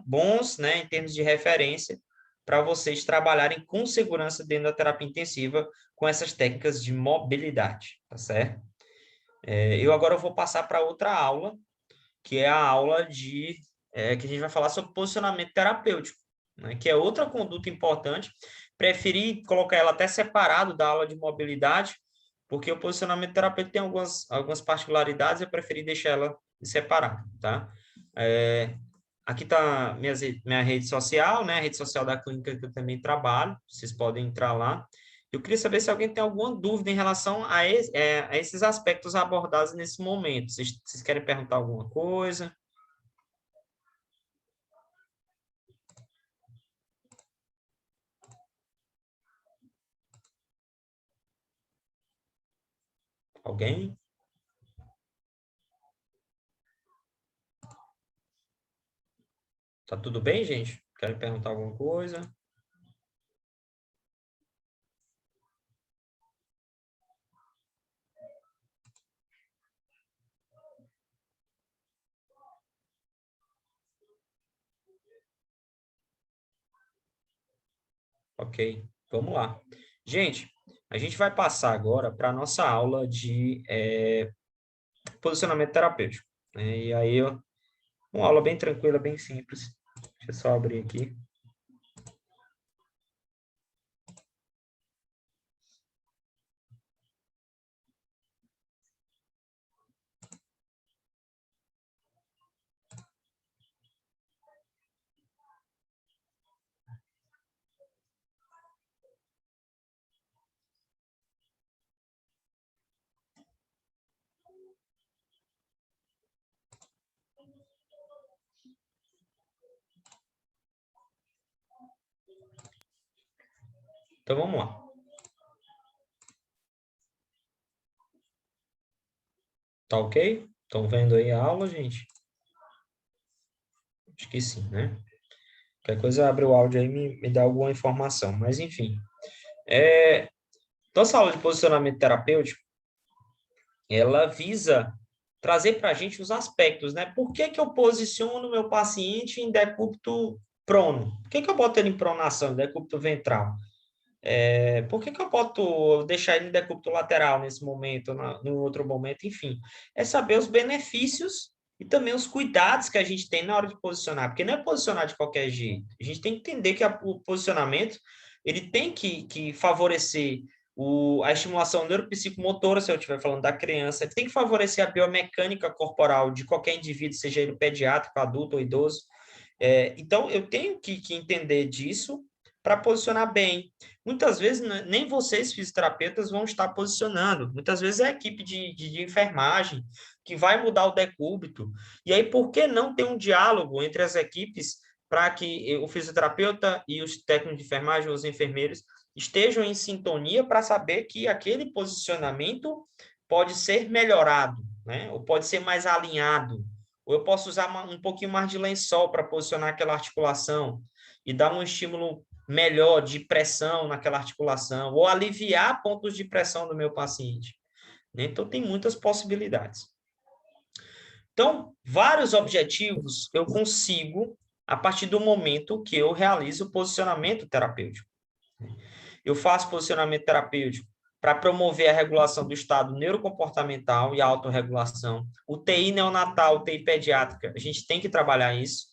Speaker 1: bons, né, em termos de referência, para vocês trabalharem com segurança dentro da terapia intensiva com essas técnicas de mobilidade, tá certo? Eu agora vou passar para outra aula, que é a aula que a gente vai falar sobre posicionamento terapêutico, né, que é outra conduta importante. Preferi colocar ela até separado da aula de mobilidade, porque o posicionamento terapêutico tem algumas particularidades, eu preferi deixar ela separada, tá? Aqui está minha rede social, né? A rede social da clínica que eu também trabalho, vocês podem entrar lá. Eu queria saber se alguém tem alguma dúvida em relação a esses aspectos abordados nesse momento. Vocês querem perguntar alguma coisa? Alguém? Tá tudo bem, gente? Querem perguntar alguma coisa? Ok, vamos lá. Gente, a gente vai passar agora para a nossa aula de posicionamento terapêutico, né? E aí, uma aula bem tranquila, bem simples. Deixa eu só abrir aqui. Então, vamos lá. Tá ok? Estão vendo aí a aula, gente? Acho que sim, né? Qualquer coisa, abre o áudio aí e me dá alguma informação. Mas, enfim. Nossa aula de posicionamento terapêutico, ela visa trazer para a gente os aspectos, né? Por que que eu posiciono o meu paciente em decúbito prono? Por que que eu boto ele em pronação, em decúbito ventral? Por que que eu boto deixar ele em decúbito lateral nesse momento, no outro momento? Enfim, é saber os benefícios e também os cuidados que a gente tem na hora de posicionar, porque não é posicionar de qualquer jeito. A gente tem que entender que o posicionamento ele tem que favorecer a estimulação neuropsicomotora, se eu estiver falando da criança, ele tem que favorecer a biomecânica corporal de qualquer indivíduo, seja ele pediátrico, adulto ou idoso. Então, eu tenho que entender disso para posicionar bem. Muitas vezes, nem vocês, fisioterapeutas, vão estar posicionando. Muitas vezes é a equipe de enfermagem que vai mudar o decúbito. E aí, por que não ter um diálogo entre as equipes para que o fisioterapeuta e os técnicos de enfermagem, os enfermeiros, estejam em sintonia para saber que aquele posicionamento pode ser melhorado, né? Ou pode ser mais alinhado, ou eu posso usar um pouquinho mais de lençol para posicionar aquela articulação e dar um estímulo melhor de pressão naquela articulação, ou aliviar pontos de pressão do meu paciente. Então, tem muitas possibilidades. Então, vários objetivos eu consigo a partir do momento que eu realizo o posicionamento terapêutico. Eu faço posicionamento terapêutico para promover a regulação do estado neurocomportamental e a autorregulação. UTI neonatal, UTI pediátrica, a gente tem que trabalhar isso.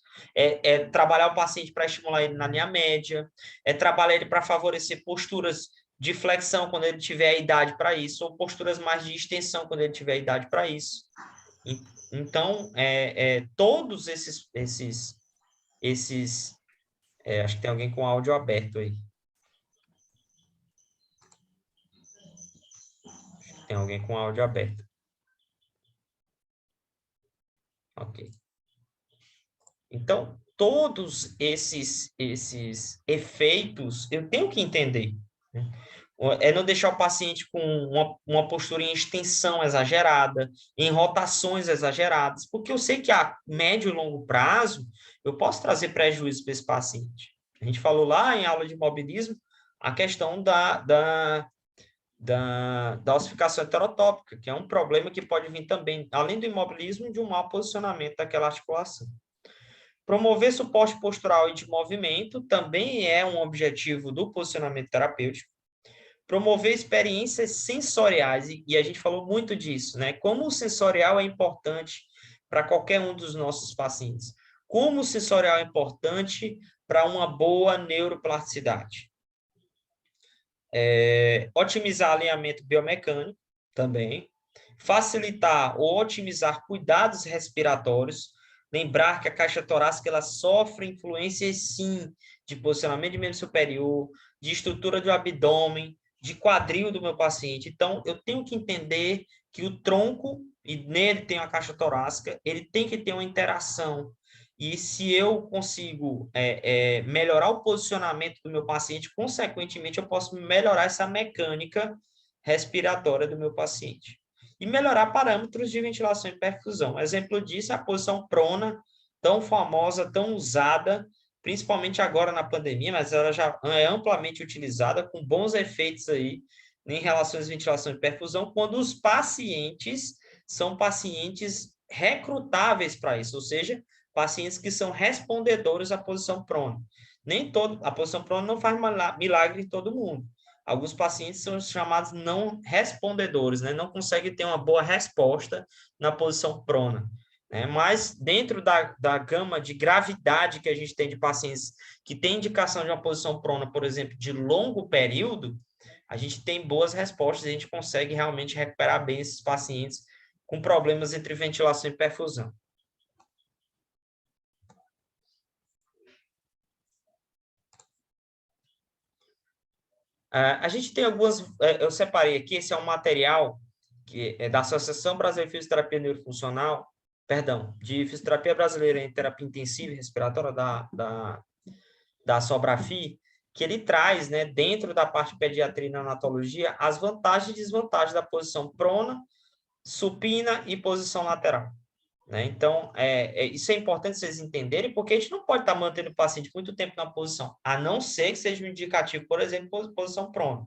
Speaker 1: Trabalhar o paciente para estimular ele na linha média, trabalhar ele para favorecer posturas de flexão quando ele tiver a idade para isso, ou posturas mais de extensão quando ele tiver a idade para isso. Então, todos esses acho que tem alguém com áudio aberto aí. Tem alguém com áudio aberto. Ok. Então, todos esses efeitos eu tenho que entender, né? Não deixar o paciente com uma postura em extensão exagerada, em rotações exageradas, porque eu sei que a médio e longo prazo eu posso trazer prejuízo para esse paciente. A gente falou lá em aula de imobilismo a questão da ossificação heterotópica, que é um problema que pode vir também, além do imobilismo, de um mau posicionamento daquela articulação. Promover suporte postural e de movimento também é um objetivo do posicionamento terapêutico. Promover experiências sensoriais, e a gente falou muito disso, né? Como o sensorial é importante para qualquer um dos nossos pacientes. Como o sensorial é importante para uma boa neuroplasticidade. Otimizar alinhamento biomecânico também. Facilitar ou otimizar cuidados respiratórios. Lembrar que a caixa torácica ela sofre influências, sim, de posicionamento de membro superior, de estrutura do abdômen, de quadril do meu paciente. Então, eu tenho que entender que o tronco, e nele tem a caixa torácica, ele tem que ter uma interação. E se eu consigo melhorar o posicionamento do meu paciente, consequentemente, eu posso melhorar essa mecânica respiratória do meu paciente. E melhorar parâmetros de ventilação e perfusão. Exemplo disso é a posição prona, tão famosa, tão usada, principalmente agora na pandemia, mas ela já é amplamente utilizada, com bons efeitos aí em relação às ventilação e perfusão, quando os pacientes são pacientes recrutáveis para isso, ou seja, pacientes que são respondedores à posição prona. A posição prona não faz milagre em todo mundo. Alguns pacientes são chamados não respondedores, né? Não conseguem ter uma boa resposta na posição prona. Mas dentro da gama de gravidade que a gente tem de pacientes que têm indicação de uma posição prona, por exemplo, de longo período, a gente tem boas respostas e a gente consegue realmente recuperar bem esses pacientes com problemas entre ventilação e perfusão. A gente tem algumas, eu separei aqui, esse é um material que é da Associação Brasileira de Fisioterapia Neurofuncional, de Fisioterapia Brasileira em Terapia Intensiva e Respiratória da Sobrafi, que ele traz, né, dentro da parte de pediatria e neonatologia, as vantagens e desvantagens da posição prona, supina e posição lateral. Né? Então, isso é importante vocês entenderem, porque a gente não pode estar mantendo o paciente muito tempo na posição, a não ser que seja um indicativo, por exemplo, posição prona.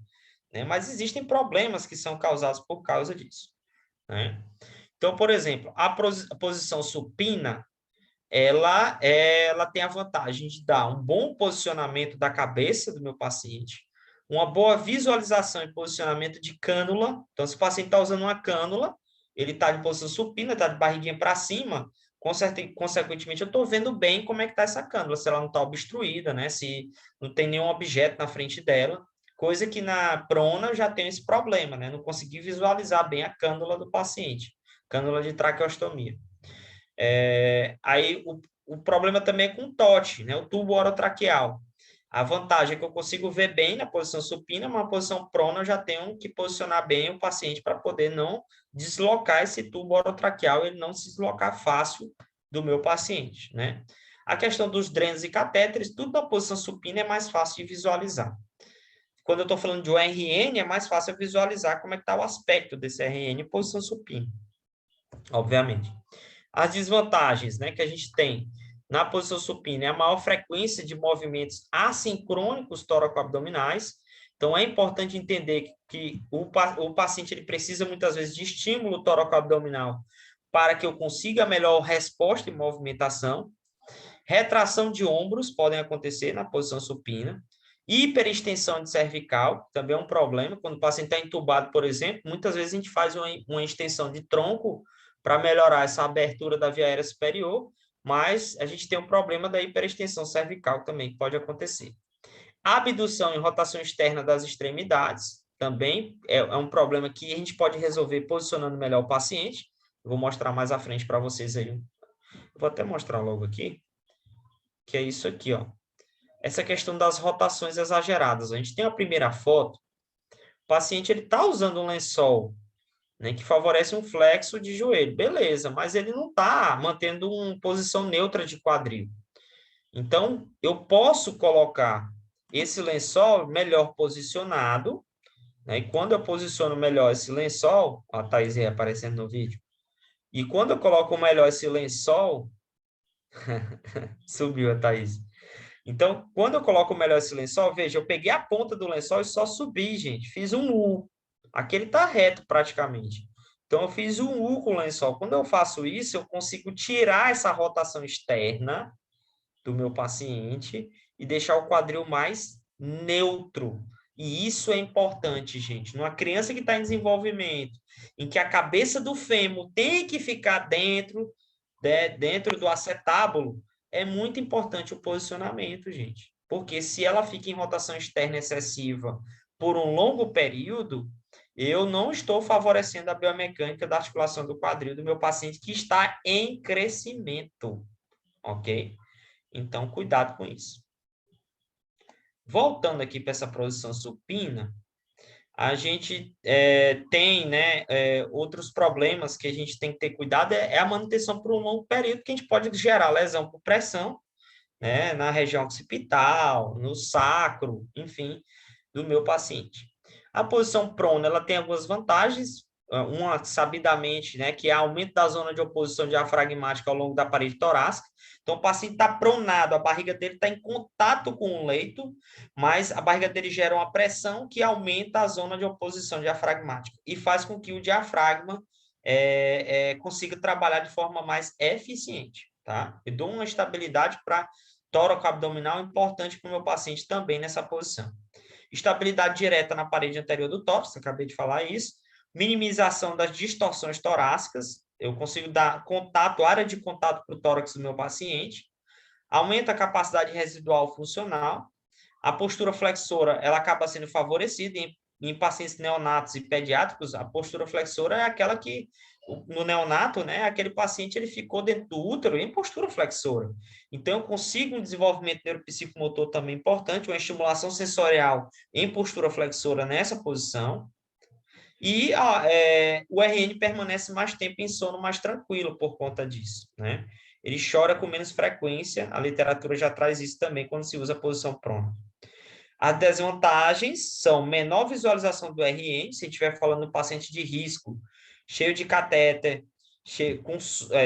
Speaker 1: Né? Mas existem problemas que são causados por causa disso. Né? Então, por exemplo, a posição supina, ela tem a vantagem de dar um bom posicionamento da cabeça do meu paciente, uma boa visualização e posicionamento de cânula. Então, se o paciente está usando uma cânula, ele está em posição supina, está de barriguinha para cima, consequentemente, eu estou vendo bem como é que está essa cânula, se ela não está obstruída, né? Se não tem nenhum objeto na frente dela, coisa que na prona eu já tenho esse problema, né? Não consegui visualizar bem a cânula do paciente, cânula de traqueostomia. Aí o problema também é com o TOT, né? O tubo orotraqueal. A vantagem é que eu consigo ver bem na posição supina, mas na posição prona eu já tenho que posicionar bem o paciente para poder não deslocar esse tubo orotraqueal, ele não se deslocar fácil do meu paciente, né? A questão dos drenos e catéteres, tudo na posição supina é mais fácil de visualizar. Quando eu estou falando de um RN, é mais fácil eu visualizar como é que está o aspecto desse RN em posição supina, obviamente. As desvantagens, né, que a gente tem na posição supina é a maior frequência de movimentos assincrônicos tóraco-abdominais. Então, é importante entender que o paciente ele precisa, muitas vezes, de estímulo tóraco-abdominal para que eu consiga melhor resposta e movimentação. Retração de ombros podem acontecer na posição supina. Hiperextensão de cervical, também é um problema. Quando o paciente está entubado, por exemplo, muitas vezes a gente faz uma extensão de tronco para melhorar essa abertura da via aérea superior, mas a gente tem um problema da hiperextensão cervical também, que pode acontecer. Abdução e rotação externa das extremidades, também é um problema que a gente pode resolver posicionando melhor o paciente. Eu vou mostrar mais à frente para vocês aí. Eu vou até mostrar logo aqui, que é isso aqui, ó. Essa questão das rotações exageradas. A gente tem a primeira foto, o paciente está usando um lençol, né, que favorece um flexo de joelho, beleza, mas ele não está mantendo uma posição neutra de quadril. Então, eu posso colocar esse lençol melhor posicionado, né, e quando eu posiciono melhor esse lençol, ó, a Thaís aí aparecendo no vídeo, e quando eu coloco melhor esse lençol, subiu a Thaís. Então, quando eu coloco melhor esse lençol, veja, eu peguei a ponta do lençol e só subi, gente. Fiz um U. Aqui ele está reto praticamente. Então, eu fiz um U com o lençol. Quando eu faço isso, eu consigo tirar essa rotação externa do meu paciente e deixar o quadril mais neutro. E isso é importante, gente. Numa criança que está em desenvolvimento, em que a cabeça do fêmur tem que ficar dentro do acetábulo, é muito importante o posicionamento, gente. Porque se ela fica em rotação externa excessiva por um longo período, eu não estou favorecendo a biomecânica da articulação do quadril do meu paciente que está em crescimento, ok? Então, cuidado com isso. Voltando aqui para essa posição supina, a gente tem, né, outros problemas que a gente tem que ter cuidado, é a manutenção por um longo período, que a gente pode gerar lesão por pressão, né, na região occipital, no sacro, enfim, do meu paciente. A posição prona, ela tem algumas vantagens, uma sabidamente, né, que é aumento da zona de oposição diafragmática ao longo da parede torácica. Então, o paciente está pronado, a barriga dele está em contato com o leito, mas a barriga dele gera uma pressão que aumenta a zona de oposição diafragmática e faz com que o diafragma consiga trabalhar de forma mais eficiente, tá? Eu dou uma estabilidade para tórax abdominal importante para o meu paciente também nessa posição. Estabilidade direta na parede anterior do tórax, acabei de falar isso. Minimização das distorções torácicas, eu consigo dar contato, área de contato para o tórax do meu paciente. Aumenta a capacidade residual funcional. A postura flexora, ela acaba sendo favorecida em pacientes neonatos e pediátricos. A postura flexora é aquela que, no neonato, né, aquele paciente ele ficou dentro do útero em postura flexora. Então, eu consigo um desenvolvimento neuropsicomotor também importante, uma estimulação sensorial em postura flexora nessa posição. E o RN permanece mais tempo em sono mais tranquilo por conta disso, né? Ele chora com menos frequência, a literatura já traz isso também quando se usa a posição prona. As desvantagens são menor visualização do RN, se estiver falando do paciente de risco, cheio de catéter,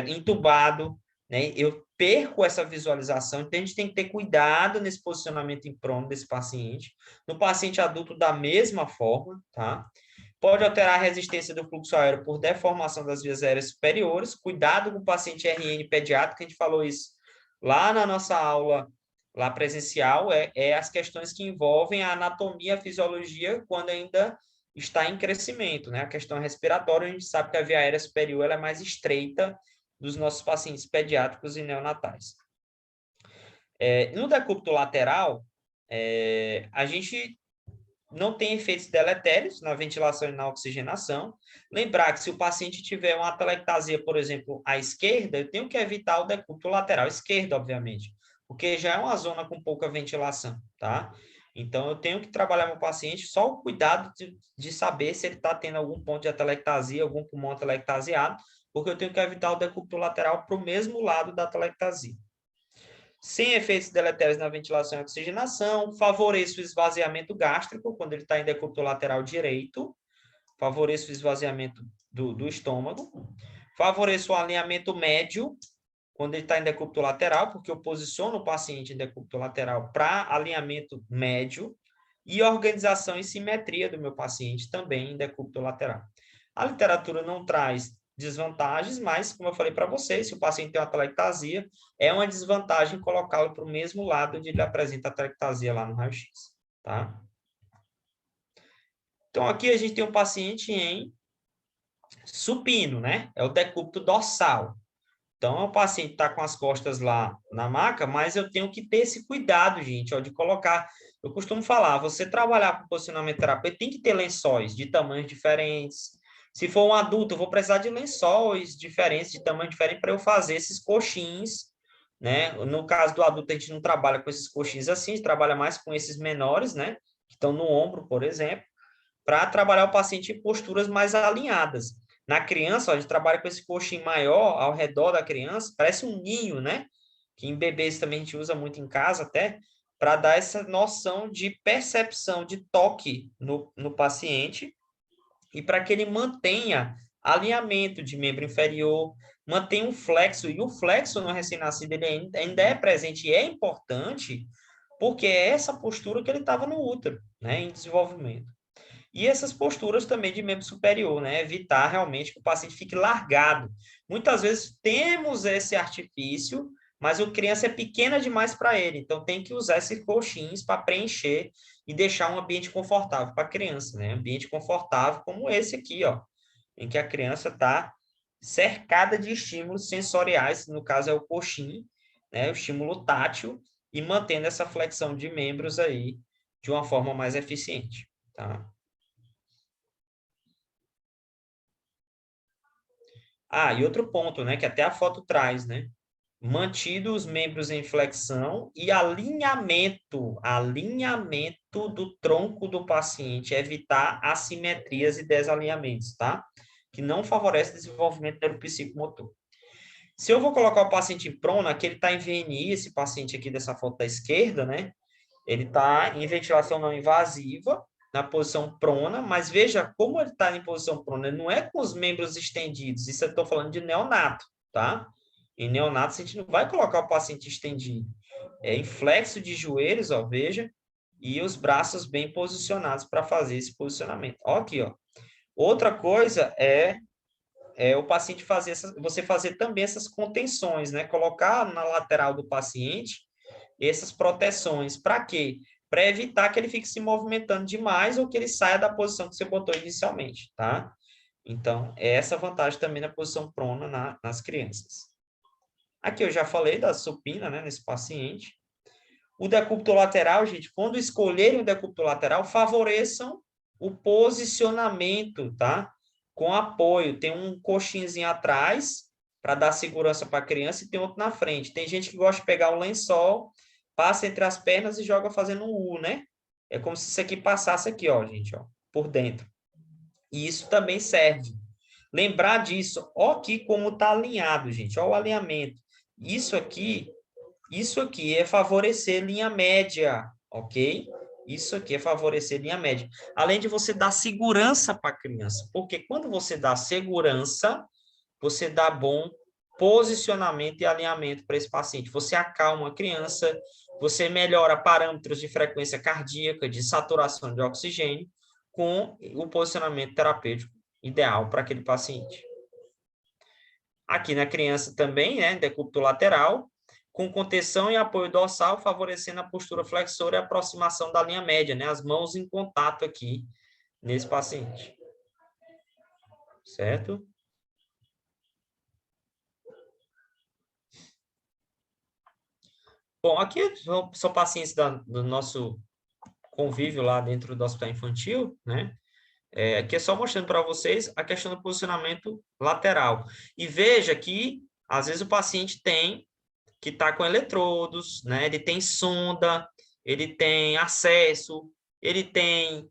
Speaker 1: entubado, né? Eu perco essa visualização, então a gente tem que ter cuidado nesse posicionamento em prono desse paciente. No paciente adulto, da mesma forma, tá? Pode alterar a resistência do fluxo aéreo por deformação das vias aéreas superiores. Cuidado com o paciente RN pediátrico, a gente falou isso lá na nossa aula lá presencial, as questões que envolvem a anatomia, a fisiologia, quando ainda está em crescimento, né? A questão respiratória, a gente sabe que a via aérea superior ela é mais estreita dos nossos pacientes pediátricos e neonatais. No decúbito lateral, a gente não tem efeitos deletérios na ventilação e na oxigenação. Lembrar que se o paciente tiver uma atelectasia, por exemplo, à esquerda, eu tenho que evitar o decúbito lateral esquerdo, obviamente, porque já é uma zona com pouca ventilação, tá? Então, eu tenho que trabalhar meu paciente só o cuidado de saber se ele está tendo algum ponto de atelectasia, algum pulmão atelectasiado, porque eu tenho que evitar o decúbito lateral para o mesmo lado da atelectasia. Sem efeitos deletérios na ventilação e oxigenação, favoreço o esvaziamento gástrico, quando ele está em decúbito lateral direito, favoreço o esvaziamento do estômago, favoreço o alinhamento médio, quando ele está em decúbito lateral, porque eu posiciono o paciente em decúbito lateral para alinhamento médio, e organização e simetria do meu paciente também em decúbito lateral. A literatura não traz desvantagens, mas, como eu falei para vocês, se o paciente tem uma atelectasia, é uma desvantagem colocá-lo para o mesmo lado onde ele apresenta a atelectasia lá no raio-x. tá? Então, aqui a gente tem um paciente em supino, né? É o decúbito dorsal. Então, o paciente está com as costas lá na maca, mas eu tenho que ter esse cuidado, gente, ó, de colocar. Eu costumo falar, você trabalhar com posicionamento terapêutico, tem que ter lençóis de tamanhos diferentes. Se for um adulto, eu vou precisar de lençóis diferentes, de tamanho diferente, para eu fazer esses coxins, né? No caso do adulto, a gente não trabalha com esses coxins assim, a gente trabalha mais com esses menores, né? Que estão no ombro, por exemplo, para trabalhar o paciente em posturas mais alinhadas. Na criança, ó, a gente trabalha com esse coxim maior ao redor da criança, parece um ninho, né? Que em bebês também a gente usa muito em casa até, para dar essa noção de percepção de toque no paciente e para que ele mantenha alinhamento de membro inferior, mantenha um flexo, e o flexo no recém-nascido ele ainda é presente e é importante, porque é essa postura que ele estava no útero, né, em desenvolvimento. E essas posturas também de membro superior, né? Evitar realmente que o paciente fique largado. Muitas vezes temos esse artifício, mas a criança é pequena demais para ele, então tem que usar esses coxins para preencher e deixar um ambiente confortável para a criança, né? Ambiente confortável como esse aqui, ó, em que a criança está cercada de estímulos sensoriais, no caso é o coxim, né? O estímulo tátil, e mantendo essa flexão de membros aí de uma forma mais eficiente, tá? Ah, e outro ponto, né, que até a foto traz, né? Mantido os membros em flexão e alinhamento do tronco do paciente, evitar assimetrias e desalinhamentos, tá? Que não favorece o desenvolvimento neuropsicomotor. Se eu vou colocar o paciente em prona, que ele está em VNI, esse paciente aqui dessa foto da esquerda, né? Ele está em ventilação não invasiva, na posição prona, mas veja como ele está em posição prona, ele não é com os membros estendidos, isso eu estou falando de neonato, tá? Em neonato, a gente não vai colocar o paciente estendido. É em flexo de joelhos, ó, veja, e os braços bem posicionados para fazer esse posicionamento. Ó, aqui, ó. Outra coisa é o paciente fazer você fazer também essas contenções, né? Colocar na lateral do paciente essas proteções. Para quê? Para evitar que ele fique se movimentando demais ou que ele saia da posição que você botou inicialmente, tá? Então, é essa vantagem também na posição prona nas crianças. Aqui eu já falei da supina, né, nesse paciente. O decúbito lateral, gente, quando escolherem o decúbito lateral, favoreçam o posicionamento, tá? Com apoio. Tem um coxinzinho atrás para dar segurança para a criança e tem outro na frente. Tem gente que gosta de pegar o lençol, passa entre as pernas e joga fazendo um U, né? É como se isso aqui passasse aqui, ó, gente, ó, por dentro. E isso também serve. Lembrar disso, ó aqui como tá alinhado, gente, ó o alinhamento. Isso aqui é favorecer linha média, ok? Isso aqui é favorecer linha média. Além de você dar segurança para a criança, porque quando você dá segurança, você dá bom posicionamento e alinhamento para esse paciente. Você acalma a criança, você melhora parâmetros de frequência cardíaca, de saturação de oxigênio, com o posicionamento terapêutico ideal para aquele paciente. Aqui na criança também, né, decúbito lateral, com contenção e apoio dorsal, favorecendo a postura flexora e aproximação da linha média, né, as mãos em contato aqui nesse paciente. Certo? Bom, aqui são pacientes do nosso convívio lá dentro do hospital infantil, né? Aqui é só mostrando para vocês a questão do posicionamento lateral. E veja que, às vezes, o paciente tem que está com eletrodos, né? Ele tem sonda, ele tem acesso, ele tem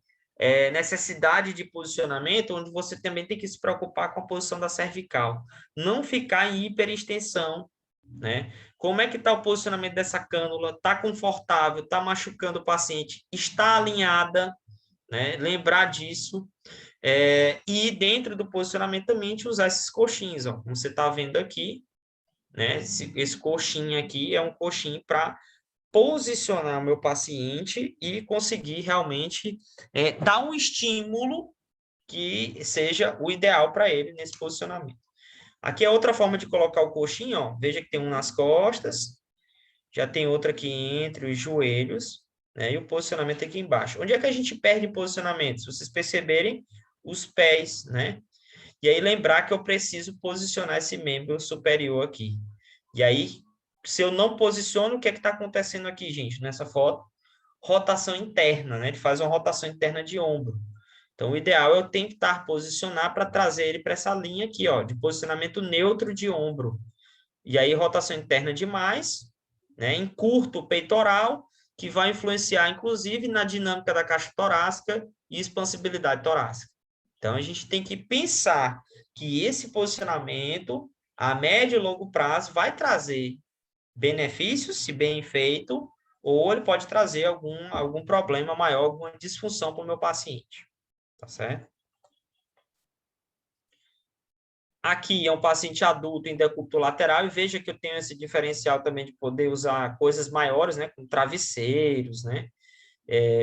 Speaker 1: necessidade de posicionamento, onde você também tem que se preocupar com a posição da cervical. Não ficar em hiperextensão, né? Como é que está o posicionamento dessa cânula? Está confortável? Está machucando o paciente? Está alinhada? Né? Lembrar disso. E dentro do posicionamento também usar esses coxins, ó, como você está vendo aqui, né? Esse coxinho aqui é um coxinho para posicionar o meu paciente e conseguir realmente dar um estímulo que seja o ideal para ele nesse posicionamento. Aqui é outra forma de colocar o coxinho, ó. Veja que tem um nas costas, já tem outro aqui entre os joelhos, né? E o posicionamento aqui embaixo. Onde é que a gente perde posicionamento? Se vocês perceberem, os pés, né? E aí lembrar que eu preciso posicionar esse membro superior aqui. E aí, se eu não posiciono, o que é que está acontecendo aqui, gente, nessa foto? Rotação interna, né? Ele faz uma rotação interna de ombro. Então, o ideal é eu tentar posicionar para trazer ele para essa linha aqui, ó, de posicionamento neutro de ombro. E aí, rotação interna demais, né? Encurto o peitoral, que vai influenciar, inclusive, na dinâmica da caixa torácica e expansibilidade torácica. Então, a gente tem que pensar que esse posicionamento, a médio e longo prazo, vai trazer benefícios, se bem feito, ou ele pode trazer algum problema maior, alguma disfunção para o meu paciente. Tá certo? Aqui é um paciente adulto em decúbito lateral, e veja que eu tenho esse diferencial também de poder usar coisas maiores, né, como travesseiros, né,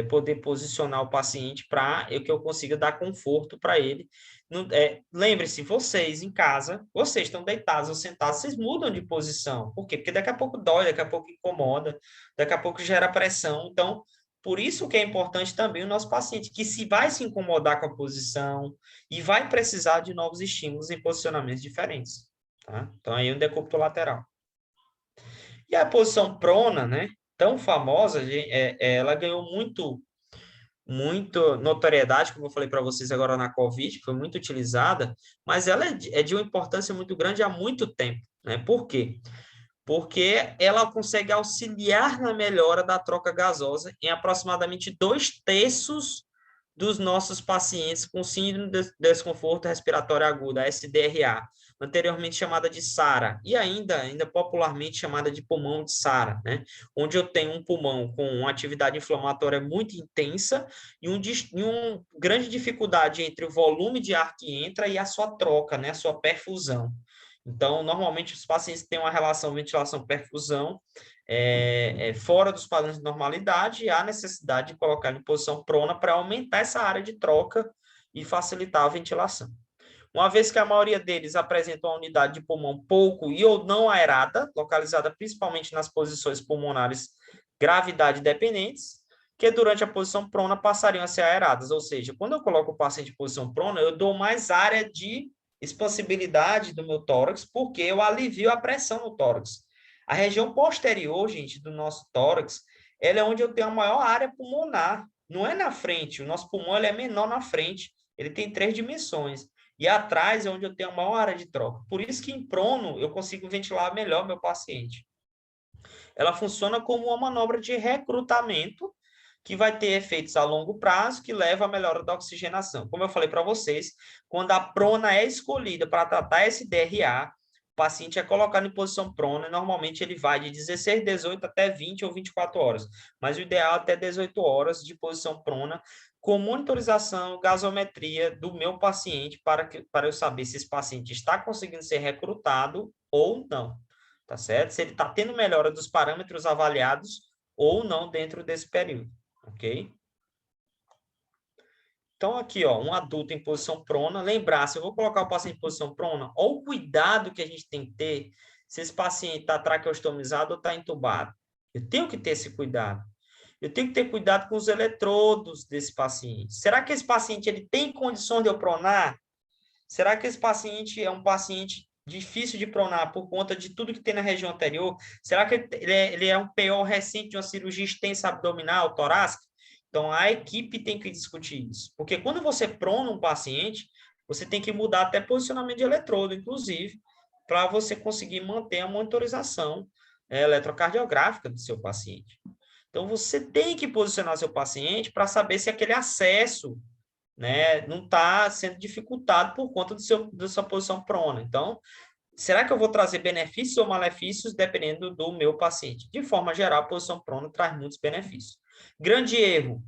Speaker 1: poder posicionar o paciente para que eu consiga dar conforto para ele. Lembre-se, vocês em casa, vocês estão deitados ou sentados, vocês mudam de posição. Por quê? Porque daqui a pouco dói, daqui a pouco incomoda, daqui a pouco gera pressão. Então, por isso que é importante também o nosso paciente, que se vai se incomodar com a posição e vai precisar de novos estímulos em posicionamentos diferentes. Tá? Então, aí um decúbito lateral. E a posição prona, né? Tão famosa, ela ganhou muito notoriedade, como eu falei para vocês agora na COVID, que foi muito utilizada, mas ela é de uma importância muito grande há muito tempo, né? Por quê? Porque ela consegue auxiliar na melhora da troca gasosa em aproximadamente 2/3 dos nossos pacientes com síndrome de desconforto respiratório agudo, a SDRA, anteriormente chamada de SARA, e ainda popularmente chamada de pulmão de SARA, né? Onde eu tenho um pulmão com uma atividade inflamatória muito intensa e uma grande dificuldade entre o volume de ar que entra e a sua troca, né? A sua perfusão. Então, normalmente, os pacientes têm uma relação ventilação-perfusão fora dos padrões de normalidade, e há necessidade de colocar em posição prona para aumentar essa área de troca e facilitar a ventilação. Uma vez que a maioria deles apresentam uma unidade de pulmão pouco e ou não aerada, localizada principalmente nas posições pulmonares gravidade dependentes, que durante a posição prona passariam a ser aeradas. Ou seja, quando eu coloco o paciente em posição prona, eu dou mais área de expansibilidade do meu tórax, porque eu alivio a pressão no tórax. A região posterior, gente, do nosso tórax, ela é onde eu tenho a maior área pulmonar. Não é na frente. O nosso pulmão ele é menor na frente. Ele tem 3 dimensões. E atrás é onde eu tenho a maior área de troca. Por isso que em prono eu consigo ventilar melhor meu paciente. Ela funciona como uma manobra de recrutamento que vai ter efeitos a longo prazo, que leva à melhora da oxigenação. Como eu falei para vocês, quando a prona é escolhida para tratar esse DRA, o paciente é colocado em posição prona, e normalmente ele vai de 16, 18 até 20 ou 24 horas, mas o ideal é até 18 horas de posição prona, com monitorização, gasometria do meu paciente, para eu saber se esse paciente está conseguindo ser recrutado ou não, tá certo? Se ele está tendo melhora dos parâmetros avaliados ou não dentro desse período. Ok? Então, aqui, ó, um adulto em posição prona. Lembrar, se eu vou colocar o paciente em posição prona, olha o cuidado que a gente tem que ter se esse paciente está traqueostomizado ou está entubado. Eu tenho que ter esse cuidado. Eu tenho que ter cuidado com os eletrodos desse paciente. Será que esse paciente ele tem condição de eu pronar? Será que esse paciente é um paciente difícil de pronar por conta de tudo que tem na região anterior? Será que ele é um PO recente de uma cirurgia extensa abdominal, torácica? Então, a equipe tem que discutir isso. Porque quando você prona um paciente, você tem que mudar até posicionamento de eletrodo, inclusive, para você conseguir manter a monitorização eletrocardiográfica do seu paciente. Então, você tem que posicionar seu paciente para saber se aquele acesso, né, não está sendo dificultado por conta da sua posição prona. Então, será que eu vou trazer benefícios ou malefícios dependendo do meu paciente? De forma geral, a posição prona traz muitos benefícios. Grande erro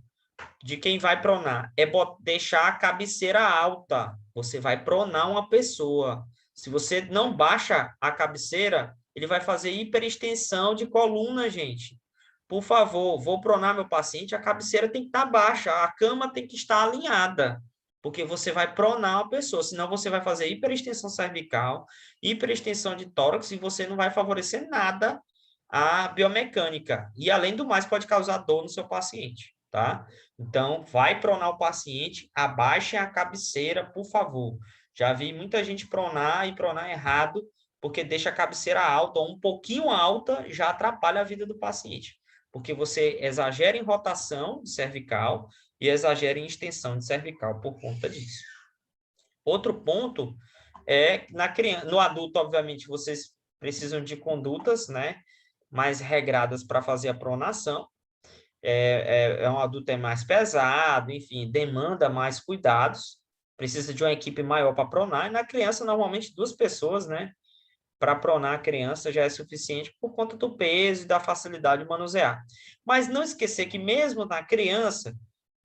Speaker 1: de quem vai pronar é deixar a cabeceira alta. Você vai pronar uma pessoa. Se você não baixa a cabeceira, ele vai fazer hiperextensão de coluna, gente. Por favor, vou pronar meu paciente, a cabeceira tem que estar baixa, a cama tem que estar alinhada, porque você vai pronar uma pessoa, senão você vai fazer hiperextensão cervical, hiperextensão de tórax, e você não vai favorecer nada a biomecânica. E, além do mais, pode causar dor no seu paciente, tá? Então, vai pronar o paciente, abaixem a cabeceira, por favor. Já vi muita gente pronar e pronar errado, porque deixa a cabeceira alta, ou um pouquinho alta, já atrapalha a vida do paciente. Porque você exagera em rotação de cervical e exagera em extensão de cervical por conta disso. Outro ponto é na criança, no adulto, obviamente, vocês precisam de condutas, né, mais regradas para fazer a pronação. Um adulto mais pesado, enfim, demanda mais cuidados, precisa de uma equipe maior para pronar. E na criança, normalmente, 2 pessoas, né, para pronar a criança já é suficiente por conta do peso e da facilidade de manusear. Mas não esquecer que mesmo na criança,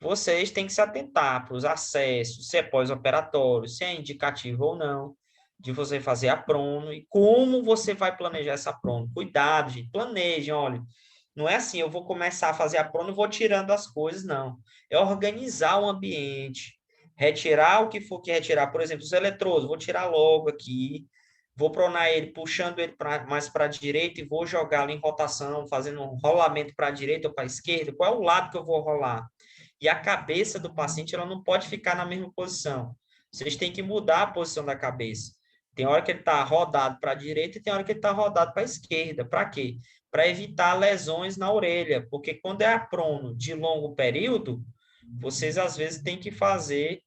Speaker 1: vocês têm que se atentar para os acessos, se é pós-operatório, se é indicativo ou não, de você fazer a prono e como você vai planejar essa prono. Cuidado, gente, planejem, olha, não é assim, eu vou começar a fazer a prono e vou tirando as coisas, não. É organizar o ambiente, retirar o que for que retirar, por exemplo, os eletrodos, vou tirar logo aqui, vou pronar ele, puxando ele mais para a direita e vou jogá-lo em rotação, fazendo um rolamento para a direita ou para a esquerda. Qual é o lado que eu vou rolar? E a cabeça do paciente ela não pode ficar na mesma posição. Vocês têm que mudar a posição da cabeça. Tem hora que ele está rodado para a direita e tem hora que ele está rodado para a esquerda. Para quê? Para evitar lesões na orelha. Porque quando é prono de longo período, vocês às vezes têm que fazer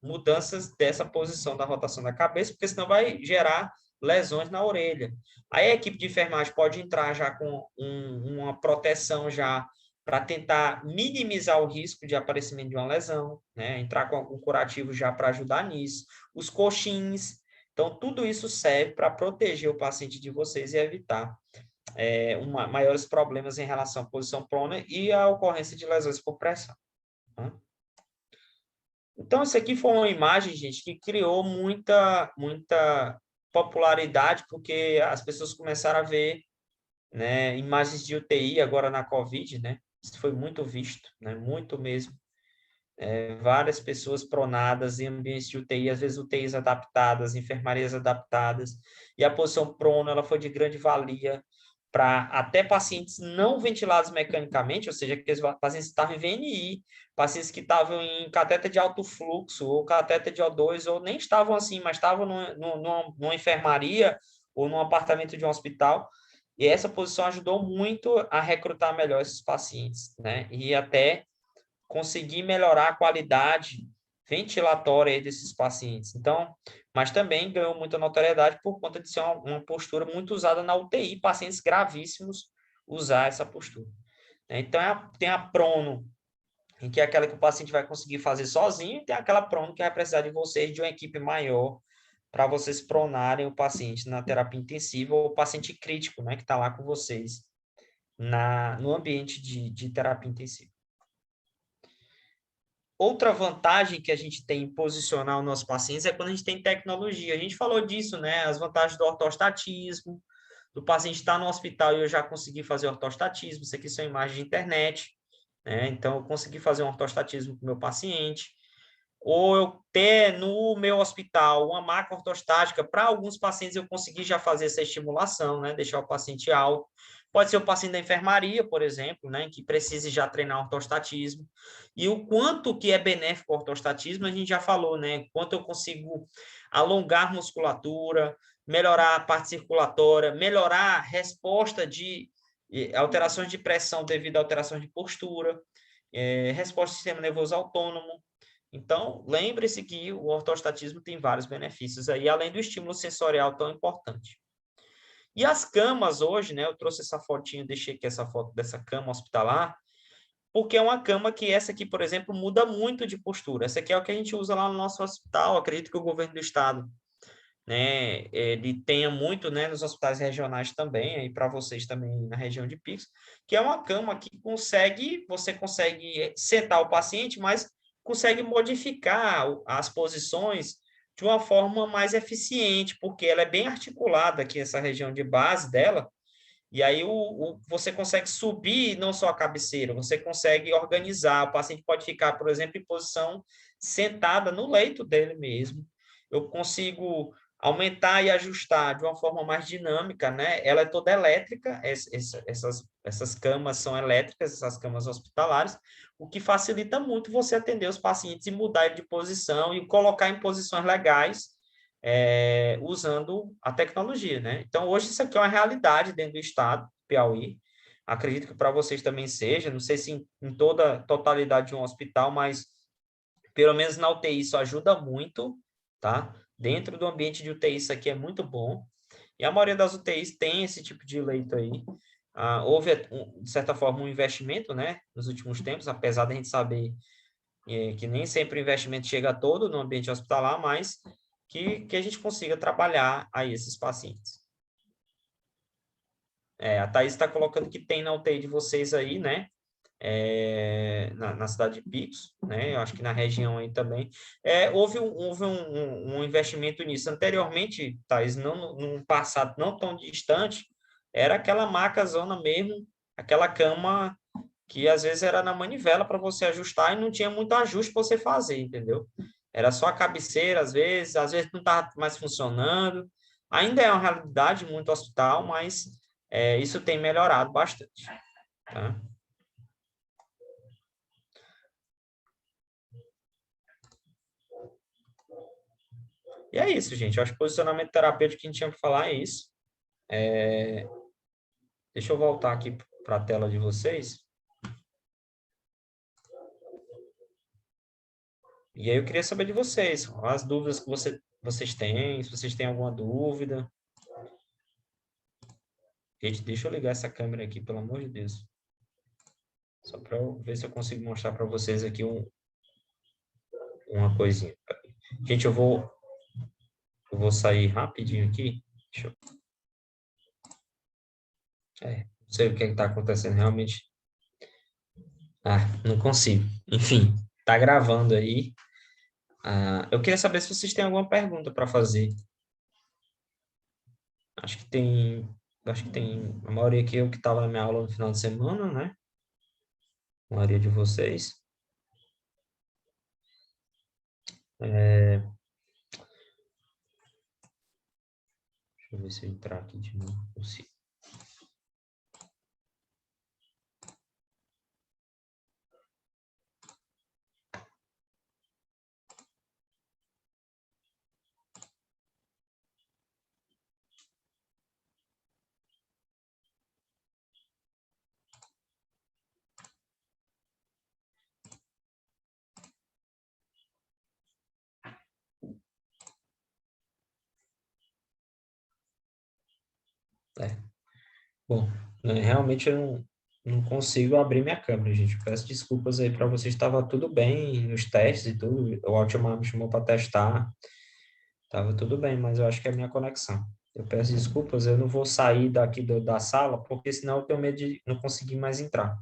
Speaker 1: mudanças dessa posição da rotação da cabeça, porque senão vai gerar lesões na orelha. Aí a equipe de enfermagem pode entrar já com uma proteção já para tentar minimizar o risco de aparecimento de uma lesão, né? Entrar com algum curativo já para ajudar nisso. Os coxins. Então, tudo isso serve para proteger o paciente de vocês e evitar maiores problemas em relação à posição prona e a ocorrência de lesões por pressão. Né? Então, isso aqui foi uma imagem, gente, que criou muita popularidade, porque as pessoas começaram a ver, né, imagens de UTI agora na COVID, né? Isso foi muito visto, né? Muito mesmo. Várias pessoas pronadas em ambientes de UTI, às vezes UTIs adaptadas, enfermarias adaptadas, e a posição prona ela foi de grande valia para até pacientes não ventilados mecanicamente, ou seja, aqueles pacientes que estavam em VNI, pacientes que estavam em catéter de alto fluxo, ou catéter de O2, ou nem estavam assim, mas estavam numa enfermaria ou num apartamento de um hospital, e essa posição ajudou muito a recrutar melhor esses pacientes, né? E até conseguir melhorar a qualidade ventilatória desses pacientes. Então, mas também ganhou muita notoriedade por conta de ser uma postura muito usada na UTI, pacientes gravíssimos usar essa postura. Então, tem a prono, em que é aquela que o paciente vai conseguir fazer sozinho, e tem aquela prono que vai precisar de vocês, de uma equipe maior, para vocês pronarem o paciente na terapia intensiva ou o paciente crítico, né, que está lá com vocês no ambiente de terapia intensiva. Outra vantagem que a gente tem em posicionar os nossos pacientes é quando a gente tem tecnologia. A gente falou disso, né? As vantagens do ortostatismo, do paciente estar no hospital e eu já consegui fazer ortostatismo. Isso aqui são imagens de internet, né? Então, eu consegui fazer um ortostatismo com o meu paciente. Ou eu ter no meu hospital uma maca ortostática. Para alguns pacientes, eu consegui já fazer essa estimulação, né? Deixar o paciente alto. Pode ser o paciente da enfermaria, por exemplo, né, que precise já treinar ortostatismo. E o quanto que é benéfico o ortostatismo, a gente já falou, né? Quanto eu consigo alongar musculatura, melhorar a parte circulatória, melhorar a resposta de alterações de pressão devido a alterações de postura, resposta do sistema nervoso autônomo. Então, lembre-se que o ortostatismo tem vários benefícios aí, além do estímulo sensorial tão importante. E as camas hoje, né? Eu trouxe essa fotinha, deixei aqui essa foto dessa cama hospitalar, porque é uma cama que essa aqui, por exemplo, muda muito de postura. Essa aqui é o que a gente usa lá no nosso hospital, acredito que o governo do estado, né, ele tenha muito, né, nos hospitais regionais também, aí para vocês também na região de Pix, que é uma cama que você consegue sentar o paciente, mas consegue modificar as posições de uma forma mais eficiente, porque ela é bem articulada aqui, essa região de base dela, e aí você consegue subir não só a cabeceira, você consegue organizar, o paciente pode ficar, por exemplo, em posição sentada no leito dele mesmo. Eu consigo aumentar e ajustar de uma forma mais dinâmica, né? Ela é toda elétrica, essas camas são elétricas, essas camas hospitalares, o que facilita muito você atender os pacientes e mudar ele de posição e colocar em posições legais, usando a tecnologia, né? Então, hoje isso aqui é uma realidade dentro do estado do Piauí. Acredito que para vocês também seja, não sei se em toda a totalidade de um hospital, mas pelo menos na UTI isso ajuda muito, tá? Dentro do ambiente de UTI isso aqui é muito bom. E a maioria das UTIs tem esse tipo de leito aí. Houve, de certa forma, um investimento, né, nos últimos tempos, apesar da gente saber que nem sempre o investimento chega todo no ambiente hospitalar, mas que a gente consiga trabalhar aí esses pacientes. A Thaís está colocando que tem na UTI de vocês aí, né? Na cidade de Picos, né? Eu acho que na região aí também. Houve um investimento nisso. Anteriormente, Thaís, não, num passado não tão distante, era aquela macazona mesmo, aquela cama que às vezes era na manivela para você ajustar e não tinha muito ajuste para você fazer, entendeu? Era só a cabeceira, às vezes não estava mais funcionando. Ainda é uma realidade muito hospital, mas isso tem melhorado bastante, tá? E é isso, gente. Eu acho que o posicionamento terapêutico que a gente tinha que falar é isso. Deixa eu voltar aqui para a tela de vocês. E aí eu queria saber de vocês, as dúvidas que vocês têm, se vocês têm alguma dúvida. Gente, deixa eu ligar essa câmera aqui, pelo amor de Deus. Só para eu ver se eu consigo mostrar para vocês aqui uma coisinha. Gente, eu vou sair rapidinho aqui. Deixa eu... não sei o que está acontecendo realmente. Não consigo. Enfim, tá gravando aí. Eu queria saber se vocês têm alguma pergunta para fazer. Acho que tem a maioria aqui eu que estava na minha aula no final de semana, né? A maioria de vocês. Deixa eu ver se eu entrar aqui de novo. Consigo. Bom, né, realmente eu não consigo abrir minha câmera, gente. Peço desculpas aí para vocês, estava tudo bem nos testes e tudo. O Altimar me chamou para testar, estava tudo bem, mas eu acho que é a minha conexão. Eu peço desculpas, eu não vou sair daqui da sala, porque senão eu tenho medo de não conseguir mais entrar.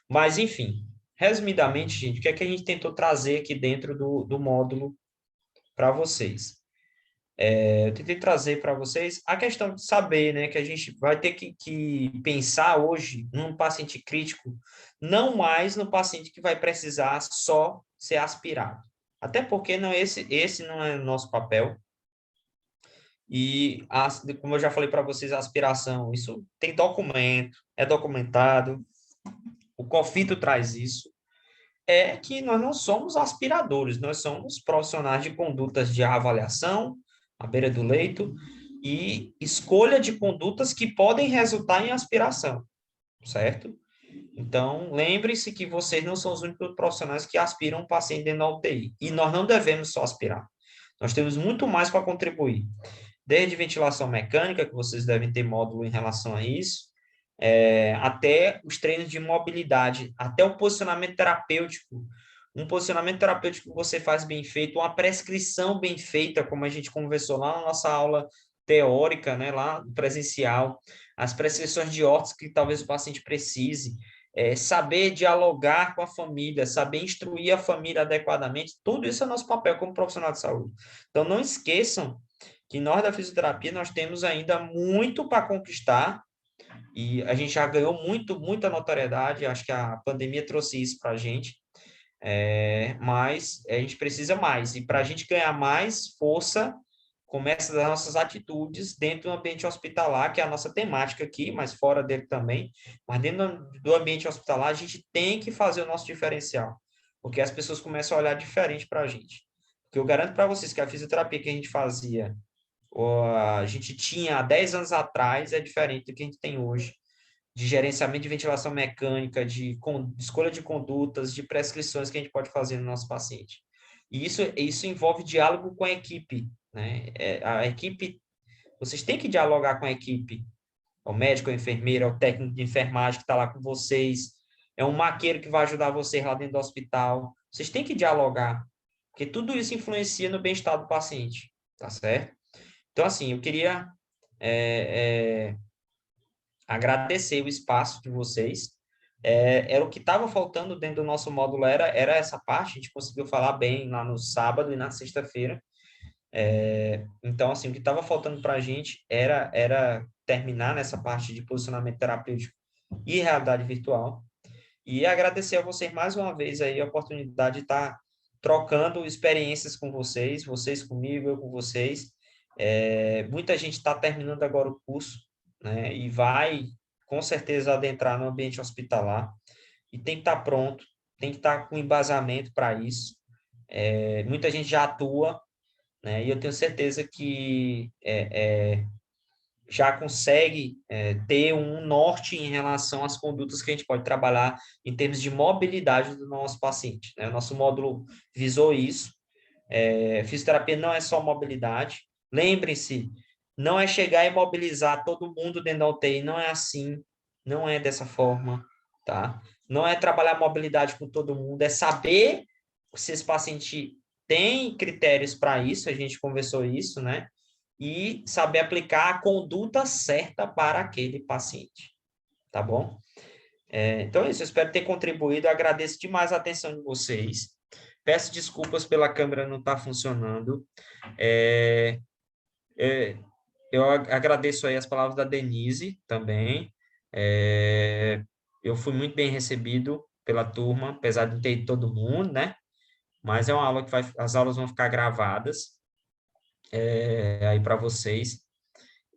Speaker 1: Mas, enfim, resumidamente, gente, o que é que a gente tentou trazer aqui dentro do módulo para vocês? Eu tentei trazer para vocês a questão de saber, né, que a gente vai ter que pensar hoje num paciente crítico, não mais no paciente que vai precisar só ser aspirado. Até porque não, esse não é o nosso papel. E, como eu já falei para vocês, a aspiração, isso tem documento, é documentado, o COFITO traz isso, é que nós não somos aspiradores, nós somos profissionais de condutas de avaliação, à beira do leito, e escolha de condutas que podem resultar em aspiração, certo? Então, lembre-se que vocês não são os únicos profissionais que aspiram um paciente dentro da UTI, e nós não devemos só aspirar. Nós temos muito mais para contribuir, desde ventilação mecânica, que vocês devem ter módulo em relação a isso, até os treinos de mobilidade, até o posicionamento terapêutico. Um posicionamento terapêutico que você faz bem feito, uma prescrição bem feita, como a gente conversou lá na nossa aula teórica, né, lá presencial, as prescrições de órtese que talvez o paciente precise, saber dialogar com a família, saber instruir a família adequadamente, tudo isso é nosso papel como profissional de saúde. Então, não esqueçam que nós da fisioterapia, nós temos ainda muito para conquistar, e a gente já ganhou muita notoriedade, acho que a pandemia trouxe isso para a gente, mas a gente precisa mais. E para a gente ganhar mais força, começa das nossas atitudes dentro do ambiente hospitalar, que é a nossa temática aqui, mas fora dele também. Mas dentro do ambiente hospitalar, a gente tem que fazer o nosso diferencial, porque as pessoas começam a olhar diferente para a gente. Porque eu garanto para vocês que a fisioterapia que a gente fazia, ou a gente tinha há 10 anos atrás, é diferente do que a gente tem hoje, de gerenciamento de ventilação mecânica, de escolha de condutas, de prescrições que a gente pode fazer no nosso paciente. E isso envolve diálogo com a equipe, né? A equipe, vocês têm que dialogar com a equipe, o médico, a enfermeira, o técnico de enfermagem que está lá com vocês, é um maqueiro que vai ajudar vocês lá dentro do hospital. Vocês têm que dialogar, porque tudo isso influencia no bem-estar do paciente, tá certo? Então, assim, eu queria agradecer o espaço de vocês. Era o que estava faltando dentro do nosso módulo, era essa parte, a gente conseguiu falar bem lá no sábado e na sexta-feira. Então, assim, o que estava faltando para a gente era terminar nessa parte de posicionamento terapêutico e realidade virtual. E agradecer a vocês mais uma vez aí a oportunidade de estar trocando experiências com vocês, vocês comigo, eu com vocês. Muita gente está terminando agora o curso, né? E vai, com certeza, adentrar no ambiente hospitalar. E tem que estar pronto, tem que estar com embasamento para isso. Muita gente já atua, né? E eu tenho certeza que já consegue ter um norte em relação às condutas que a gente pode trabalhar em termos de mobilidade do nosso paciente, né? O nosso módulo visou isso. Fisioterapia não é só mobilidade. Lembrem-se, não é chegar e mobilizar todo mundo dentro da UTI, não é assim, não é dessa forma, tá? Não é trabalhar mobilidade com todo mundo, é saber se esse paciente tem critérios para isso, a gente conversou isso, né? E saber aplicar a conduta certa para aquele paciente, tá bom? Então é isso, eu espero ter contribuído, eu agradeço demais a atenção de vocês, peço desculpas pela câmera não estar funcionando, eu agradeço aí as palavras da Denise também, eu fui muito bem recebido pela turma, apesar de não ter ido todo mundo, né? Mas é uma aula que as aulas vão ficar gravadas aí para vocês.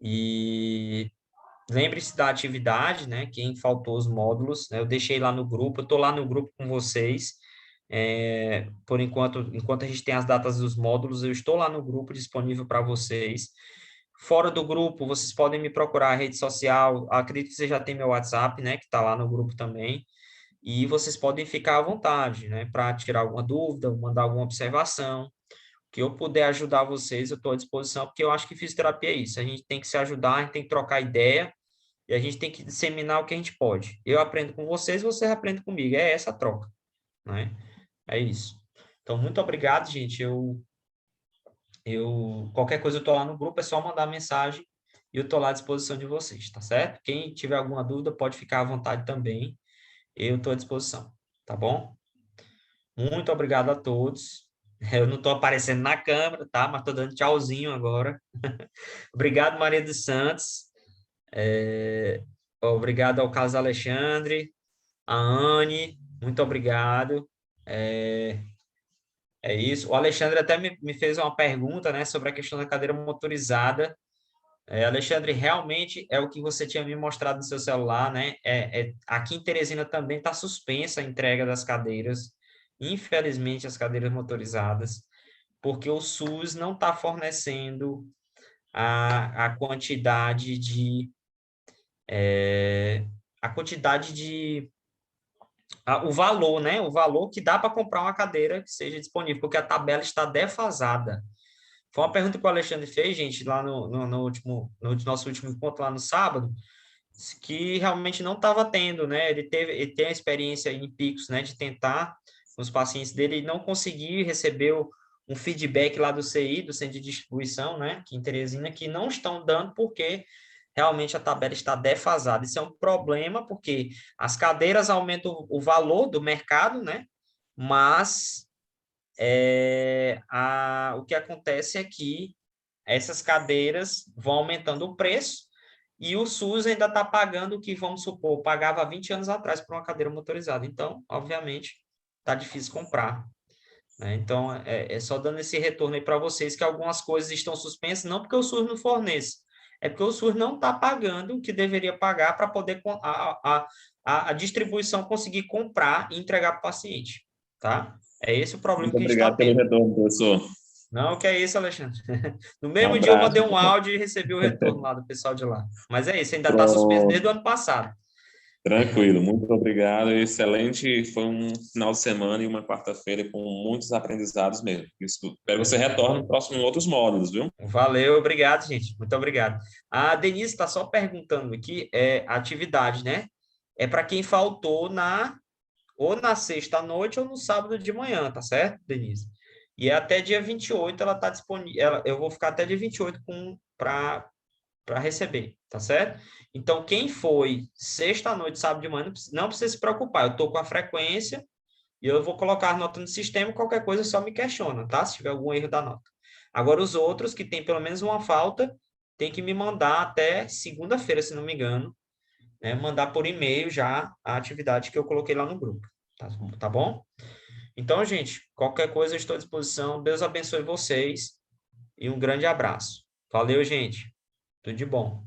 Speaker 1: E lembre-se da atividade, né? Quem faltou os módulos, né? Eu deixei lá no grupo, eu estou lá no grupo com vocês. Por enquanto a gente tem as datas dos módulos, eu estou lá no grupo disponível para vocês. Fora do grupo, vocês podem me procurar na rede social. Acredito que você já tem meu WhatsApp, né? Que está lá no grupo também. E vocês podem ficar à vontade, né? Para tirar alguma dúvida, mandar alguma observação. Que eu puder ajudar vocês, eu estou à disposição, porque eu acho que fisioterapia é isso. A gente tem que se ajudar, a gente tem que trocar ideia e a gente tem que disseminar o que a gente pode. Eu aprendo com vocês, vocês aprendem comigo. É essa a troca, né? É isso. Então, muito obrigado, gente. Qualquer coisa eu estou lá no grupo, é só mandar mensagem e eu estou lá à disposição de vocês, tá certo? Quem tiver alguma dúvida pode ficar à vontade também. Eu estou à disposição, tá bom? Muito obrigado a todos. Eu não estou aparecendo na câmera, tá? Mas estou dando tchauzinho agora. Obrigado, Maria dos Santos. Obrigado ao Carlos Alexandre, a Anne, muito obrigado. É isso. O Alexandre até me fez uma pergunta, né, sobre a questão da cadeira motorizada. Alexandre, realmente é o que você tinha me mostrado no seu celular, né? Aqui em Teresina também está suspensa a entrega das cadeiras, infelizmente, as cadeiras motorizadas, porque o SUS não está fornecendo a quantidade de o valor, né? O valor que dá para comprar uma cadeira que seja disponível, porque a tabela está defasada. Foi uma pergunta que o Alexandre fez, gente, lá no nosso último encontro lá no sábado, que realmente não estava tendo, né? Ele tem a experiência em picos, né? De tentar com os pacientes dele e não conseguir receber um feedback lá do CI, do Centro de Distribuição, né? Que em Teresina, que não estão dando porque realmente a tabela está defasada. Isso é um problema porque as cadeiras aumentam o valor do mercado, né? Mas o que acontece é que essas cadeiras vão aumentando o preço e o SUS ainda está pagando o que, vamos supor, pagava 20 anos atrás por uma cadeira motorizada. Então, obviamente, está difícil comprar. né? Então, é só dando esse retorno aí para vocês que algumas coisas estão suspensas, não porque o SUS não fornece, é porque o SUS não está pagando o que deveria pagar para poder a distribuição conseguir comprar e entregar para o paciente, tá? É esse o problema
Speaker 2: Muito
Speaker 1: que a gente está
Speaker 2: obrigado pelo
Speaker 1: tendo.
Speaker 2: retorno, professor.
Speaker 1: Não, que é isso, Alexandre. No
Speaker 2: Um
Speaker 1: mesmo dia eu
Speaker 2: abraço.
Speaker 1: mandei um áudio e recebi o retorno lá do pessoal de lá. Mas é isso, ainda está suspenso desde o
Speaker 2: Pronto.
Speaker 1: ano passado.
Speaker 2: Tranquilo, muito obrigado. Excelente, foi um final de semana e uma quarta-feira com muitos aprendizados mesmo. Espero que você retorne no próximo em outros módulos, viu?
Speaker 1: Valeu, obrigado, gente. Muito obrigado. A Denise está só perguntando aqui, atividade, né? É para quem faltou ou na sexta à noite ou no sábado de manhã, tá certo, Denise? E é até dia 28 ela está disponível. Eu vou ficar até dia 28 para receber, tá certo? Então, quem foi sexta à noite, sábado de manhã, não precisa se preocupar. Eu estou com a frequência e eu vou colocar a nota no sistema, qualquer coisa só me questiona, tá? Se tiver algum erro da nota. Agora, os outros que tem pelo menos uma falta, tem que me mandar até segunda-feira, se não me engano, né? Mandar por e-mail já a atividade que eu coloquei lá no grupo, tá bom? Então, gente, qualquer coisa eu estou à disposição. Deus abençoe vocês e um grande abraço. Valeu, gente. Tudo de bom.